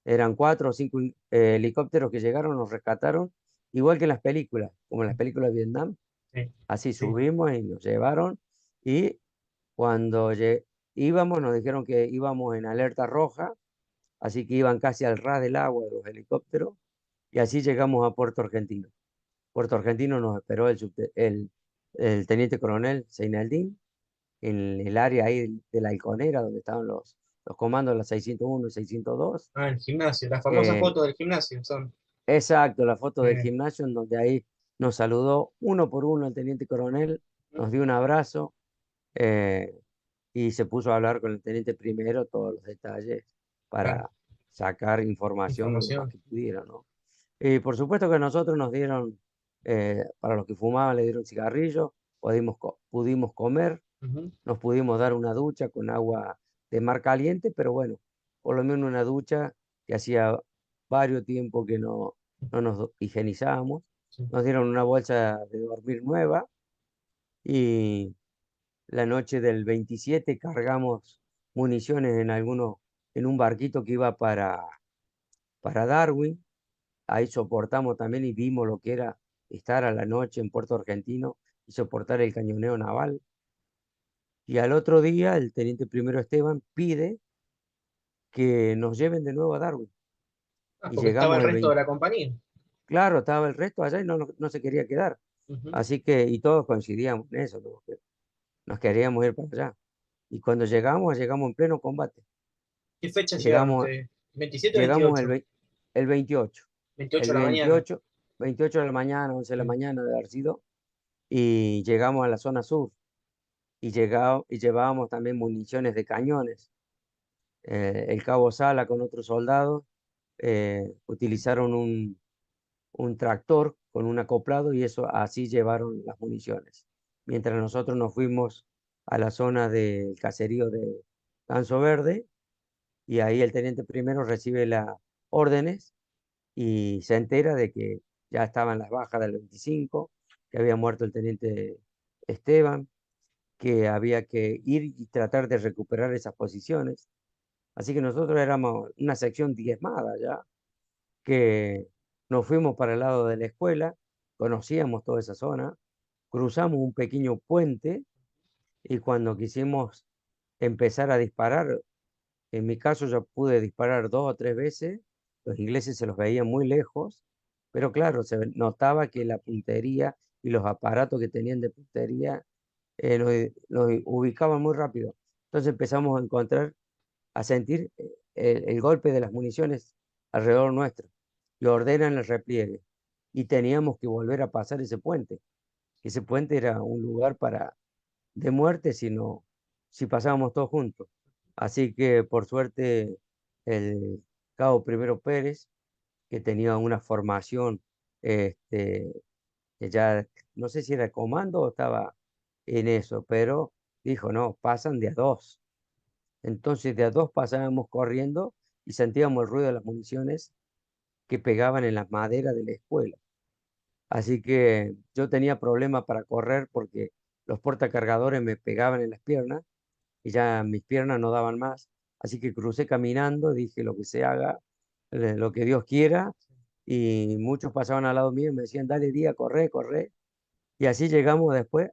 S2: Eran 4 o 5 helicópteros que llegaron, nos rescataron, igual que en las películas, como en las películas de Vietnam.
S1: Sí,
S2: Así
S1: sí,
S2: subimos y nos llevaron y cuando íbamos nos dijeron que íbamos en alerta roja, así que iban casi al ras del agua de los helicópteros y así llegamos a Puerto Argentino. Puerto Argentino nos esperó el teniente coronel Seinaldín en el área ahí de la Halconera donde estaban los comandos de la 601 y 602.
S1: Ah, el gimnasio, las famosas
S2: Eh,
S1: fotos del gimnasio son.
S2: exacto, la foto del
S1: eh,
S2: gimnasio en donde ahí nos saludó uno por uno el teniente coronel, nos dio un abrazo. eh, y se puso a hablar con el teniente primero todos los detalles
S1: claro,
S2: para sacar información lo más
S1: información.
S2: que pudiera, ¿no? Y por supuesto que a nosotros nos dieron, para los que fumaban, le dieron cigarrillos, pudimos comer,
S1: Ujú,
S2: nos pudimos dar una ducha con agua de mar caliente, pero bueno, por lo menos una ducha que hacía varios tiempo que no nos higienizábamos.
S1: sí,
S2: Nos dieron una bolsa de dormir nueva y la noche del 27 cargamos municiones en un barquito que iba para Darwin. Ahí soportamos también y vimos lo que era estar a la noche en Puerto Argentino y soportar el cañoneo naval. Y al otro día el teniente primero Esteban pide que nos lleven de nuevo a Darwin.
S1: ah,
S2: Y
S1: porque estaba
S2: llegamos
S1: el
S2: el
S1: resto de
S2: 20.
S1: la compañía.
S2: Claro, estaba el resto allá y no se quería quedar.
S1: Ujú.
S2: Así que, y todos coincidíamos en eso, ¿no? Que nos queríamos ir para allá. Y cuando llegamos en pleno combate.
S1: ¿Qué fecha llegaron
S2: Llegamos,
S1: ustedes? 27 o
S2: llegamos
S1: 28.
S2: el 28,
S1: 28
S2: el
S1: de la mañana.
S2: 28, 28 de la mañana, 11 de la
S1: Sí,
S2: mañana de haber sido, y llegamos a la zona sur y llevábamos también municiones de cañones. El cabo Sala con otros soldados utilizaron un tractor con un acoplado y eso así llevaron las municiones. Mientras nosotros nos fuimos a la zona del caserío de Ganso Verde y ahí el teniente primero recibe las órdenes y se entera de que ya estaban las bajas del 25, que había muerto el teniente Esteban, que había que ir y tratar de recuperar esas posiciones. Así que nosotros éramos una sección diezmada ya, que nos fuimos para el lado de la escuela, conocíamos toda esa zona, cruzamos un pequeño puente y cuando quisimos empezar a disparar, en mi caso yo pude disparar 2 o 3 veces, los ingleses se los veían muy lejos, pero claro, notaba que la puntería y los aparatos que tenían de puntería nos ubicaban muy rápido. Entonces empezamos a sentir el golpe de las municiones alrededor nuestro y ordenan el repliegue. Y teníamos que volver a pasar ese puente. Ese puente era un lugar de muerte si pasábamos todos juntos. Así que por suerte el cabo Primero Pérez, que tenía una formación, este, que ya no sé si era comando o estaba en eso, pero dijo, no, pasan de a dos. Entonces de a dos pasábamos corriendo y sentíamos el ruido de las municiones que pegaban en las maderas de la escuela. Así que yo tenía problemas para correr porque los portacargadores me pegaban en las piernas y ya mis piernas no daban más. Así que crucé caminando, dije lo que se haga, lo que Dios quiera. Y muchos pasaban al lado mío y me decían, dale día, corre, corre. Y así llegamos después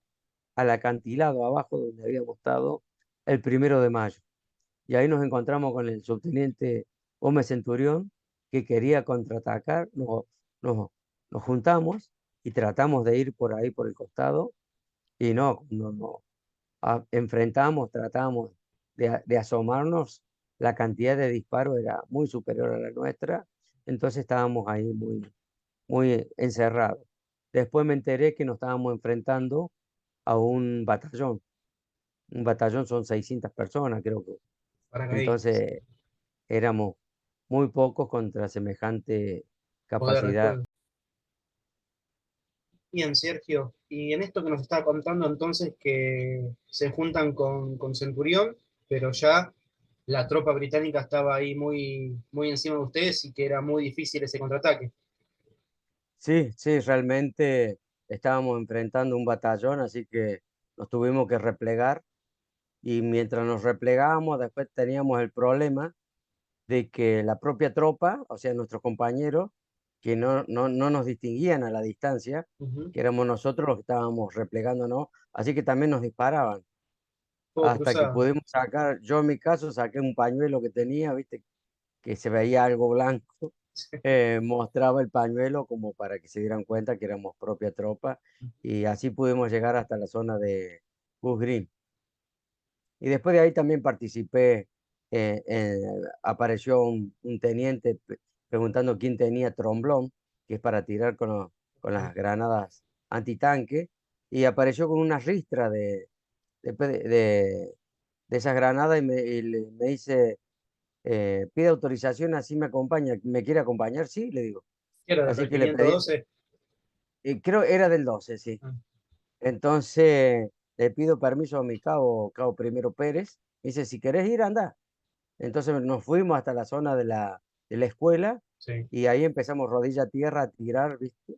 S2: al acantilado abajo donde habíamos estado el 1 de mayo. Y ahí nos encontramos con el subteniente Gómez Centurión, que quería contraatacar. Nos, nos juntamos y tratamos de ir por ahí, por el costado, y no, enfrentamos, tratamos de asomarnos. La cantidad de disparos era muy superior a la nuestra, entonces estábamos ahí muy encerrados. Después me enteré que nos estábamos enfrentando a un batallón. Un batallón son 600 personas, creo que.
S1: Paracaidistas.
S2: Entonces éramos muy pocos contra semejante
S1: Poder de
S2: capacidad.
S1: fuego. Bien, Sergio. Y en esto que nos estaba contando entonces que se juntan con Centurión, pero ya la tropa británica estaba ahí muy encima de ustedes y que era muy difícil ese contraataque.
S2: Sí, sí, realmente estábamos enfrentando un batallón, así que nos tuvimos que replegar. Y mientras nos replegábamos, después teníamos el problema de que la propia tropa, o sea, nuestros compañeros, que no nos distinguían a la distancia,
S1: Ujú.
S2: que éramos nosotros los que estábamos replegándonos, así que también nos disparaban.
S1: Todo
S2: Hasta que
S1: cruzado.
S2: pudimos sacar, yo en mi caso saqué un pañuelo que tenía, viste, que se veía algo blanco, mostraba el pañuelo como para que se dieran cuenta que éramos propia tropa, y así pudimos llegar hasta la zona de Goose Green. Y después de ahí también participé, apareció un teniente preguntando quién tenía tromblón, que es para tirar con las granadas antitanque, y apareció con una ristra de, de esas granadas me dice, pide autorización, así me acompaña, ¿me quiere acompañar? Sí, le digo.
S1: Era del
S2: Así que le pedí,
S1: 512.
S2: creo era del 12 sí.
S1: Ah,
S2: Entonces le pido permiso a mi cabo Primero Pérez. Me dice, si querés ir, anda. Entonces nos fuimos hasta la zona de la escuela
S1: sí.
S2: y ahí empezamos rodilla a tierra a tirar, ¿viste?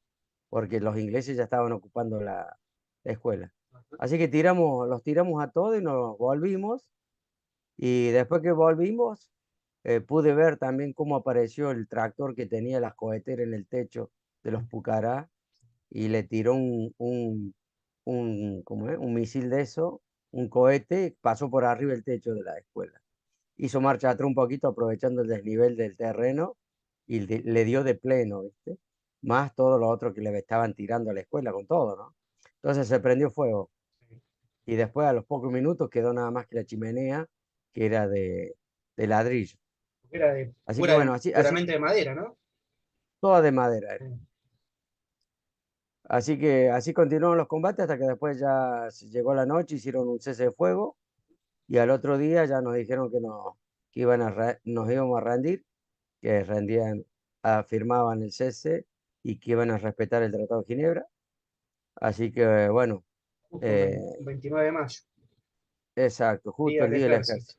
S2: Porque los ingleses ya estaban ocupando la escuela. Así que los tiramos a todos y nos volvimos. Y después que volvimos, pude ver también cómo apareció el tractor que tenía las coheteras en el techo de los Pucará y le tiró ¿cómo es? Un misil de eso, un cohete, pasó por arriba el techo de la escuela. Hizo marcha atrás un poquito aprovechando el desnivel del terreno y le dio de pleno, ¿viste? Más todo lo otro que le estaban tirando a la escuela con todo, ¿no? Entonces se prendió fuego y después a los pocos minutos quedó nada más que la chimenea, que era de ladrillo.
S1: Era
S2: Así que bueno, así
S1: puramente de madera, ¿no?
S2: toda de madera era.
S1: Sí.
S2: Así que así continuaron los combates hasta que después ya llegó la noche, hicieron un cese de fuego y al otro día ya nos dijeron que nos íbamos a rendir, que firmaban el cese y que iban a respetar el Tratado de Ginebra. Así que bueno,
S1: Justo un
S2: eh,
S1: 29 de mayo,
S2: exacto, justo
S1: Día
S2: el
S1: del
S2: día del
S1: Ejército.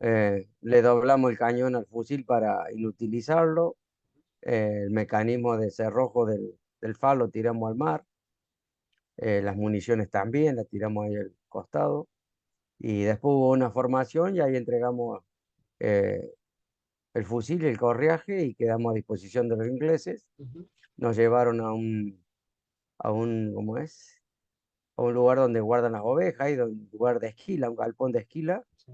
S2: ejército. Le doblamos el cañón al fusil para inutilizarlo, el mecanismo de cerrojo del FAL lo tiramos al mar, las municiones también las tiramos ahí al costado. Y después hubo una formación y ahí entregamos eh, el fusil y el correaje y quedamos a disposición de los ingleses.
S1: Ujú.
S2: Nos llevaron ¿cómo es? A un lugar donde guardan las ovejas, y un lugar de esquila, un galpón de esquila.
S1: Sí.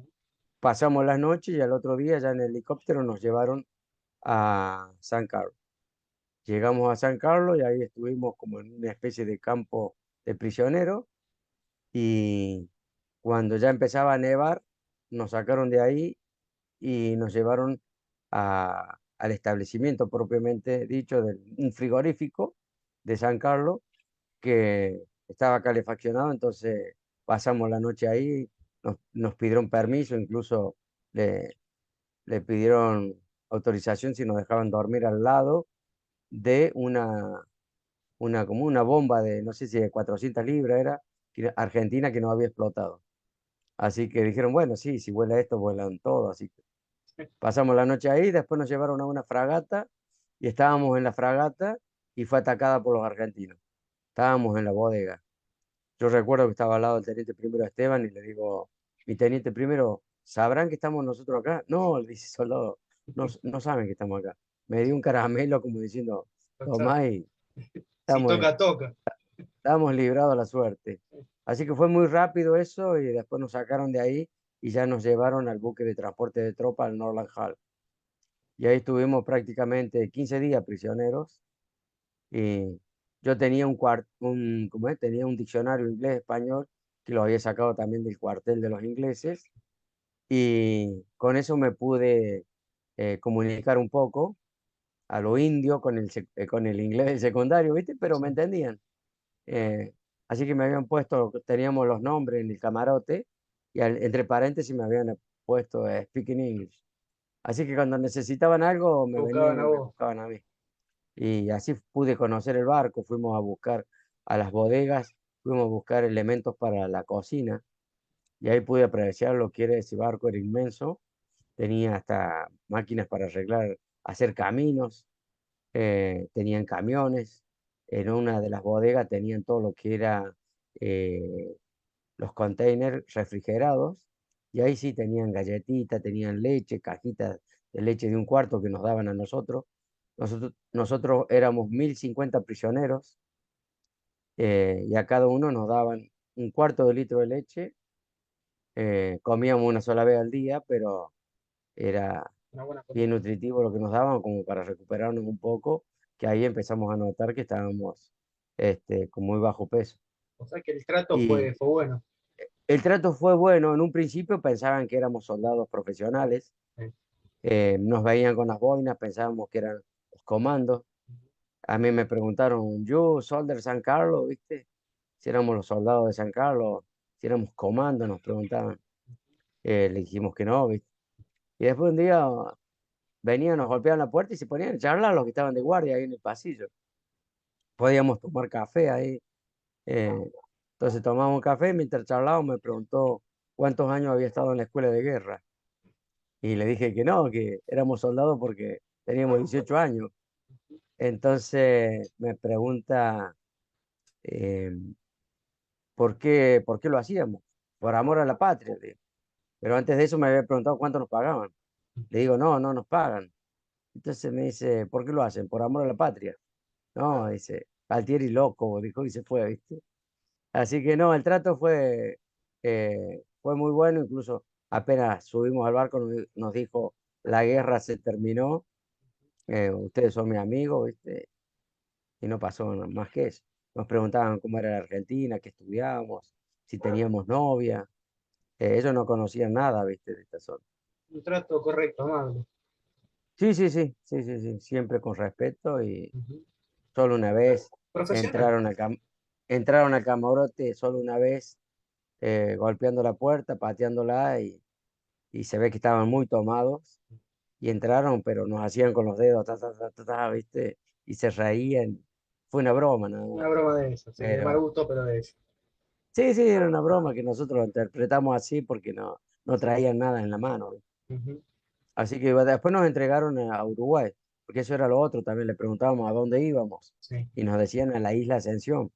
S2: Pasamos las noches y al otro día ya en el helicóptero nos llevaron a San Carlos. Llegamos a San Carlos y ahí estuvimos como en una especie de campo de prisioneros y cuando ya empezaba a nevar, nos sacaron de ahí y nos llevaron al establecimiento propiamente dicho, un frigorífico de San Carlos que estaba calefaccionado, entonces pasamos la noche ahí, nos pidieron permiso, incluso le, le pidieron autorización si nos dejaban dormir al lado de como una bomba de, no sé si de 400 libras era, argentina que no había explotado. Así que dijeron, bueno, sí, si vuela esto, vuelan todo, así que pasamos la noche ahí, después nos llevaron a una fragata y estábamos en la fragata y fue atacada por los argentinos. Estábamos en la bodega. Yo recuerdo que estaba al lado del teniente primero Esteban y le digo, mi teniente primero, ¿sabrán que estamos nosotros acá? No, le dice soldado, no, no saben que estamos acá. Me dio un caramelo como diciendo,
S1: Ya está.
S2: tomá y
S1: Si
S2: estamos,
S1: toca, toca.
S2: estamos librados a la suerte. Así que fue muy rápido eso y después nos sacaron de ahí y ya nos llevaron al buque de transporte de tropa al Norland Hall. Y ahí estuvimos prácticamente 15 días prisioneros. Y yo tenía ¿cómo es? Tenía un diccionario inglés-español que lo había sacado también del cuartel de los ingleses. Y con eso me pude comunicar un poco a lo indio con el inglés del secundario, ¿viste? Pero me
S1: Sí.
S2: entendían. Eh, Así que me habían puesto, teníamos los nombres en el camarote y entre paréntesis me habían puesto Speaking English. Así que cuando necesitaban algo
S1: Te
S2: me
S1: buscaban
S2: venían
S1: a
S2: y me
S1: vos.
S2: buscaban a mí. Y así pude conocer el barco, fuimos a buscar a las bodegas, fuimos a buscar elementos para la cocina y ahí pude apreciar lo que era ese barco, era inmenso, tenía hasta máquinas para arreglar, hacer caminos, tenían camiones, en una de las bodegas tenían todo lo que era eh, los containers refrigerados y ahí sí tenían galletitas, tenían leche, cajitas de leche de un cuarto que nos daban a nosotros. Nosotros éramos 1050 prisioneros y a cada uno nos daban un cuarto de litro de leche. Comíamos una sola vez al día, pero era
S1: Una buena
S2: bien
S1: comida.
S2: nutritivo lo que nos daban como para recuperarnos un poco, que ahí empezamos a notar que estábamos con muy bajo peso.
S1: O sea que el trato
S2: Y
S1: fue bueno.
S2: el trato fue bueno, en un principio pensaban que éramos soldados profesionales,
S1: Sí.
S2: nos veían con las boinas, pensábamos que eran los comandos. A mí me preguntaron, ¿you soldier San Carlos, viste? Si éramos los soldados de San Carlos, si éramos comandos, nos preguntaban. Le dijimos que no, ¿viste? Y después un día venían, nos golpeaban la puerta y se ponían a charlar los que estaban de guardia ahí en el pasillo. Podíamos tomar café ahí. eh, entonces tomábamos café, mientras charlábamos me preguntó cuántos años había estado en la escuela de guerra. Y le dije que no, que éramos soldados porque teníamos 18 años. Entonces me pregunta, eh, por qué lo hacíamos? Por amor a la patria. Le digo. Pero antes de eso me había preguntado cuánto nos pagaban. Le digo, no, no nos pagan. Entonces me dice, ¿por qué lo hacen? Por amor a la patria. No, dice, Altieri loco, dijo y se fue, ¿viste? Así que no, el trato fue muy bueno, incluso apenas subimos al barco nos dijo, la guerra se terminó, ustedes son mis amigos, ¿viste? Y no pasó más que eso. Nos preguntaban cómo era la Argentina, qué estudiábamos, si teníamos novia. Ellos no conocían nada, ¿viste? De esta zona.
S1: Un trato correcto, amable.
S2: Sí, sí, sí, sí, sí, sí, siempre con respeto y
S1: Ujú.
S2: solo una vez
S1: Profesional.
S2: entraron entraron al camarote, solo una vez, golpeando la puerta, pateándola y se ve que estaban muy tomados y entraron, pero nos hacían con los dedos, ta, ta, ta, ta, ta, ¿viste? Y se reían. Fue una broma nada más.
S1: Una broma de eso, sí, de mal
S2: Pero
S1: gusto, pero de eso.
S2: sí, sí, era una broma que nosotros lo interpretamos así porque no traían nada en la mano. ¿Viste?
S1: Ujú.
S2: Así que después nos entregaron a Uruguay, porque eso era lo otro, también le preguntábamos a dónde íbamos
S1: Sí.
S2: y nos decían a la isla Ascensión,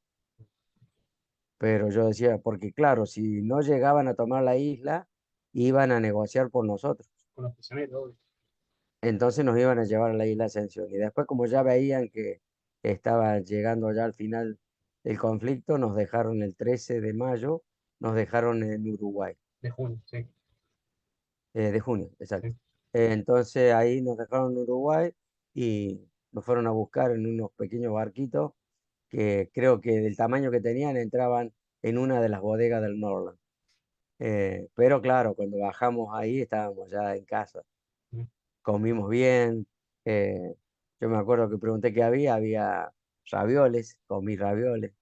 S2: pero yo decía, porque claro, si no llegaban a tomar la isla, iban a negociar por nosotros,
S1: Con los prisioneros, obvio.
S2: entonces nos iban a llevar a la isla Ascensión y después como ya veían que estaba llegando ya al final del conflicto, nos dejaron el 13 de mayo, nos dejaron en Uruguay.
S1: De junio, sí.
S2: De junio, exacto.
S1: Sí.
S2: Entonces ahí nos dejaron en Uruguay y nos fueron a buscar en unos pequeños barquitos que creo que del tamaño que tenían entraban en una de las bodegas del Norland. Pero claro, cuando bajamos ahí estábamos ya en casa,
S1: Mm.
S2: comimos bien. Yo me acuerdo que pregunté qué había ravioles, comí ravioles.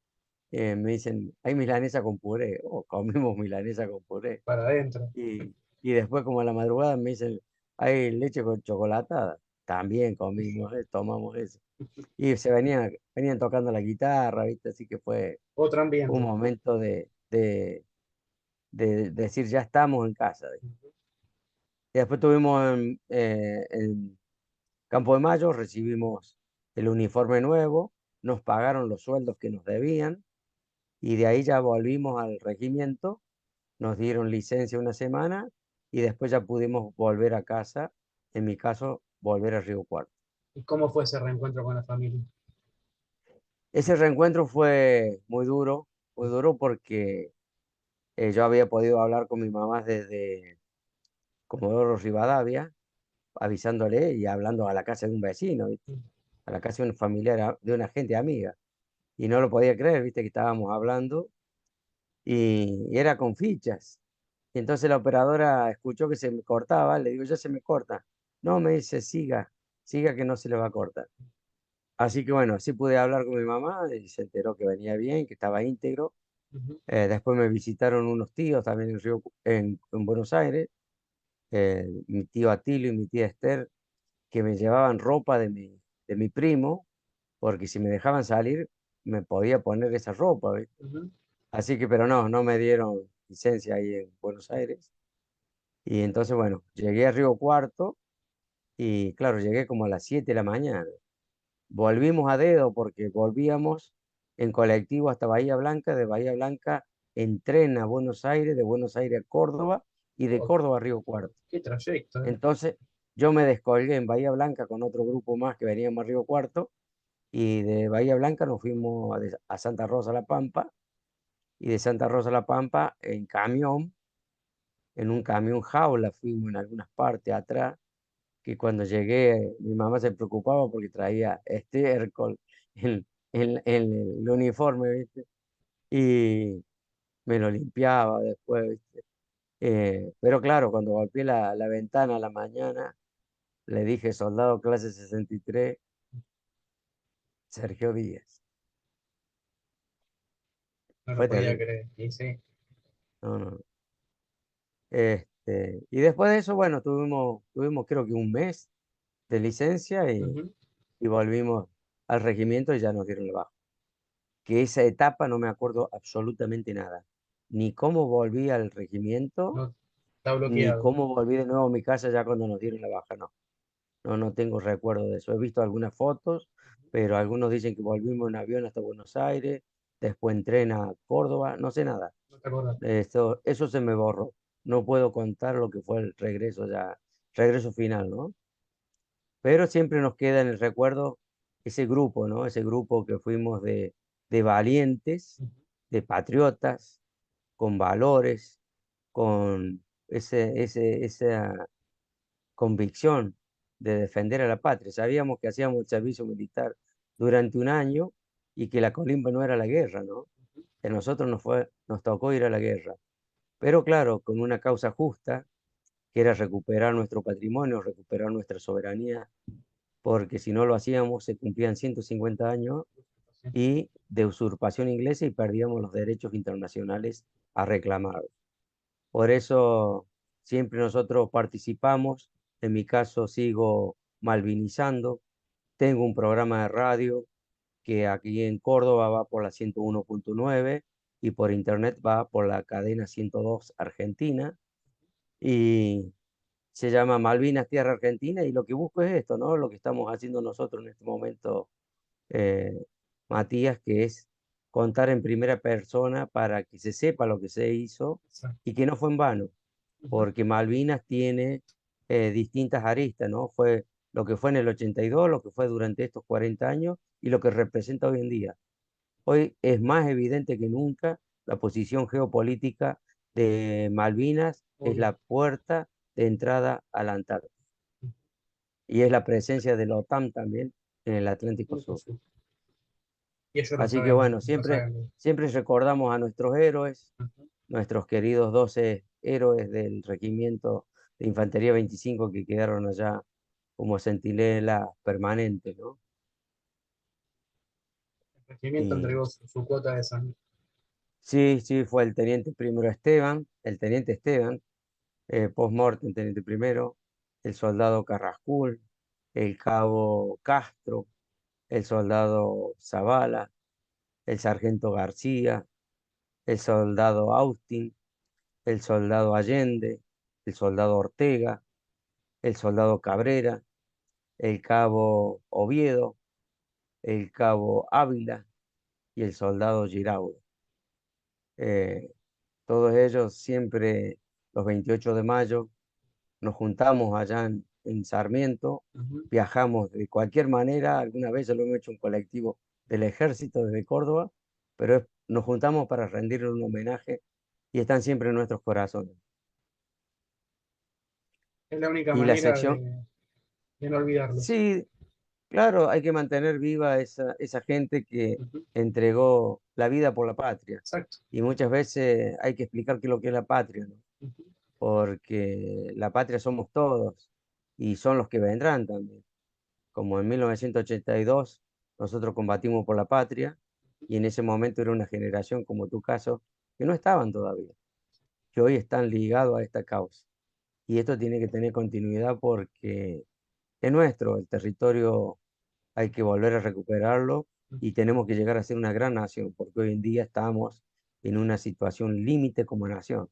S2: Me dicen, hay milanesa con puré, o comimos milanesa con puré.
S1: Para adentro.
S2: Y después, como a la madrugada, me dicen, hay leche con chocolatada. También comimos, tomamos eso. Y venían tocando la guitarra, ¿viste? Así que fue
S1: Otro
S2: un
S1: ambiente.
S2: momento de decir, ya estamos en casa. ¿viste?
S1: Ujú.
S2: Y después tuvimos en Campo de Mayo, recibimos el uniforme nuevo, nos pagaron los sueldos que nos debían y de ahí ya volvimos al regimiento. nos dieron licencia una semana y después ya pudimos volver a casa, en mi caso, volver a Río Cuarto.
S1: ¿Y cómo fue ese reencuentro con la familia?
S2: Ese reencuentro fue muy duro porque yo había podido hablar con mi mamá desde Comodoro Rivadavia, avisándole y hablando a la casa de un vecino, ¿viste? A la casa de un familiar, de una gente amiga. Y no lo podía creer, viste, que estábamos hablando y era con fichas. Y entonces la operadora escuchó que se me cortaba, le digo, ya se me corta. No, me dice, siga, siga que no se le va a cortar. Así que bueno, así pude hablar con mi mamá y se enteró que venía bien, que estaba íntegro.
S1: Ujú.
S2: Después me visitaron unos tíos también en Buenos Aires, mi tío Atilio y mi tía Esther, que me llevaban ropa de mi primo, porque si me dejaban salir, me podía poner esa ropa, ¿viste?
S1: Ujú.
S2: Así que, pero no, no me dieron licencia ahí en Buenos Aires. Y entonces, bueno, llegué a Río Cuarto y claro, llegué como a las 7 de la mañana. Volvimos a dedo porque volvíamos en colectivo hasta Bahía Blanca, de Bahía Blanca en tren a Buenos Aires, de Buenos Aires a Córdoba y de
S1: Oh,
S2: Córdoba a Río Cuarto.
S1: qué trayecto, ¿eh?
S2: Entonces, yo me descolgué en Bahía Blanca con otro grupo más que veníamos a Río Cuarto y de Bahía Blanca nos fuimos a Santa Rosa La Pampa y de Santa Rosa La Pampa en camión, en un camión jaula fuimos en algunas partes atrás, que cuando llegué mi mamá se preocupaba porque traía estiércol en el uniforme, ¿viste? Y me lo limpiaba después, ¿viste? Pero claro, cuando golpeé la ventana a la mañana, le dije, soldado clase 63 Sergio Díaz.
S1: No lo
S2: Fue
S1: podía
S2: terrible.
S1: creer. Y sí.
S2: No, no. Y después de eso, bueno, tuvimos creo que un mes de licencia
S1: Ujú.
S2: y volvimos al regimiento y ya nos dieron la baja. Que esa etapa no me acuerdo absolutamente nada. Ni cómo volví al regimiento,
S1: No, está
S2: ni
S1: bloqueado.
S2: cómo volví de nuevo a mi casa ya cuando nos dieron la baja, no. No, no tengo recuerdo de eso. He visto algunas fotos, pero algunos dicen que volvimos en avión hasta Buenos Aires, después en tren a Córdoba, no sé nada.
S1: No te acordás.
S2: Eso se me borró. No puedo contar lo que fue el regreso ya, regreso final, ¿no? Pero siempre nos queda en el recuerdo ese grupo, ¿no? Ese grupo que fuimos de valientes,
S1: Ujú.
S2: de patriotas, con valores, con esa convicción de defender a la patria. Sabíamos que hacíamos el servicio militar durante un año y que la colimba no era la guerra, ¿no? Que a nosotros nos tocó ir a la guerra. Pero claro, con una causa justa, que era recuperar nuestro patrimonio, recuperar nuestra soberanía, porque si no lo hacíamos se cumplían 150 años y de usurpación inglesa y perdíamos los derechos internacionales a reclamar. Por eso siempre nosotros participamos, en mi caso sigo malvinizando, tengo un programa de radio que aquí en Córdoba va por la 101.9 y por internet va por la cadena 102 Argentina y se llama Malvinas Tierra Argentina y lo que busco es esto, ¿no? Lo que estamos haciendo nosotros en este momento, eh, Matías, que es contar en primera persona para que se sepa lo que se hizo
S1: Exacto.
S2: y que no fue en vano,
S1: Ujú.
S2: porque Malvinas tiene distintas aristas, ¿no? Fue lo que fue en el 82, lo que fue durante estos 40 años y lo que representa hoy en día. Hoy es más evidente que nunca la posición geopolítica de Malvinas es
S1: Obvio.
S2: la puerta de entrada a la Antártida y es la presencia de la OTAN también en el Atlántico
S1: Punto
S2: Sur.
S1: sur. Y ellos
S2: Así que bueno,
S1: lo saben.
S2: siempre recordamos a nuestros héroes,
S1: Ujú.
S2: nuestros queridos 12 héroes del Regimiento de Infantería 25 que quedaron allá como centinelas permanentes, ¿no?
S1: El regimiento
S2: Y
S1: entregó su cuota de sangre.
S2: sí, sí, fue el teniente primero Esteban, el teniente Esteban, post-mortem teniente primero, el soldado Carrascul, el cabo Castro, el soldado Zavala, el sargento García, el soldado Austin, el soldado Allende, el soldado Ortega, el soldado Cabrera, el cabo Oviedo, el cabo Ávila y el soldado Giraudo. Eh, Todos ellos siempre los 28 de mayo nos juntamos allá en Sarmiento,
S1: Ujú.
S2: viajamos de cualquier manera, alguna vez ya lo hemos hecho en colectivo del ejército desde Córdoba, pero nos juntamos para rendirle un homenaje y están siempre en nuestros corazones.
S1: Es la única
S2: Y la
S1: manera
S2: sección,
S1: de no olvidarlos.
S2: sí, claro, hay que mantener viva esa gente que
S1: Ujú.
S2: entregó la vida por la patria.
S1: Exacto.
S2: Y muchas veces hay que explicar qué es lo que es la patria, ¿no?
S1: Ujú.
S2: Porque la patria somos todos y son los que vendrán también. Como en 1982 nosotros combatimos por la patria y en ese momento era una generación como tu caso que no estaban todavía, que hoy están ligados a esta causa. Y esto tiene que tener continuidad porque es nuestro, el territorio hay que volver a recuperarlo y tenemos que llegar a ser una gran nación, porque hoy en día estamos en una situación límite como nación.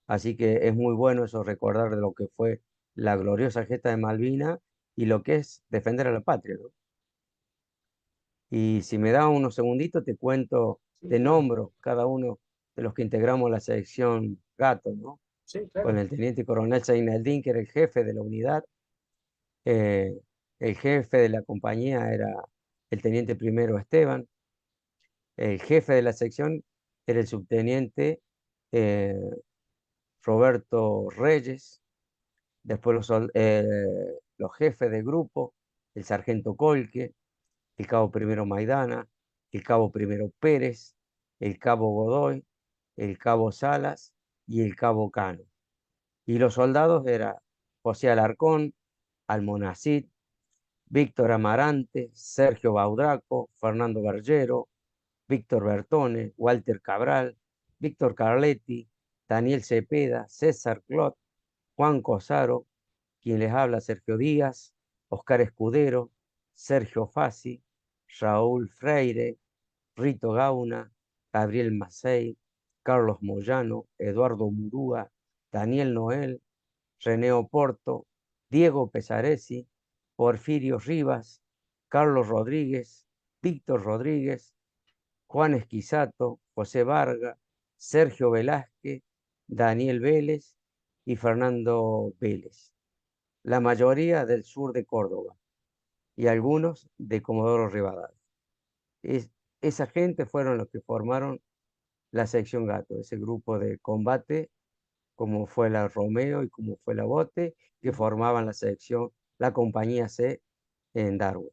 S2: Así que es muy bueno eso, recordar de lo que fue la gloriosa gesta de Malvinas y lo que es defender a la patria, ¿no? Y si me da unos segunditos, te cuento,
S1: Sí,
S2: te
S1: claro.
S2: nombro cada uno de los que integramos la sección Gato, ¿no?
S1: Sí,
S2: Con
S1: claro.
S2: el teniente coronel Seinaldín, que era el jefe de la unidad. eh, el jefe de la compañía era el teniente primero Esteban. El jefe de la sección era el subteniente eh, Roberto Reyes. Después los jefes de grupo, el sargento Colque, el cabo primero Maidana, el cabo primero Pérez, el cabo Godoy, el cabo Salas y el cabo Cano. Y los soldados eran José Alarcón, Almonacid, Víctor Amarante, Sergio Baudraco, Fernando Bergero, Víctor Bertone, Walter Cabral, Víctor Carletti, Daniel Cepeda, César Clot, Juan Cosaro, quien les habla Sergio Díaz, Oscar Escudero, Sergio Fassi, Raúl Freire, Rito Gauna, Gabriel Macei, Carlos Moyano, Eduardo Murúa, Daniel Noel, René Oporto, Diego Pesaresi, Porfirio Rivas, Carlos Rodríguez, Víctor Rodríguez, Juan Esquisato, José Varga, Sergio Velázquez, Daniel Vélez y Fernando Vélez, la mayoría del sur de Córdoba y algunos de Comodoro Rivadavia. Es- Esa gente fueron los que formaron la sección Gato, ese grupo de combate, como fue la Romeo y como fue la Bote, que
S1: Ujú.
S2: formaban la sección, la compañía C en Darwin.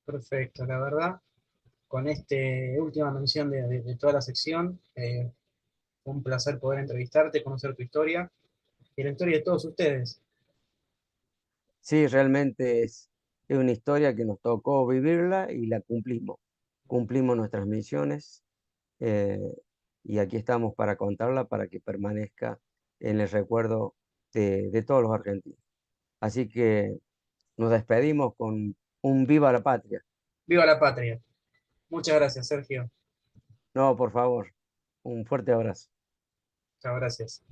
S1: Perfecto, la verdad, con esta última mención de toda la sección, fue un placer poder entrevistarte, conocer tu historia y la historia de todos ustedes.
S2: Sí, realmente es una historia que nos tocó vivirla y la cumplimos. Cumplimos nuestras misiones eh, y aquí estamos para contarla para que permanezca en el recuerdo de todos los argentinos. Así que nos despedimos con un viva la patria.
S1: ¡Viva la patria! Muchas gracias, Sergio.
S2: No, por favor, un fuerte abrazo.
S1: Muchas gracias.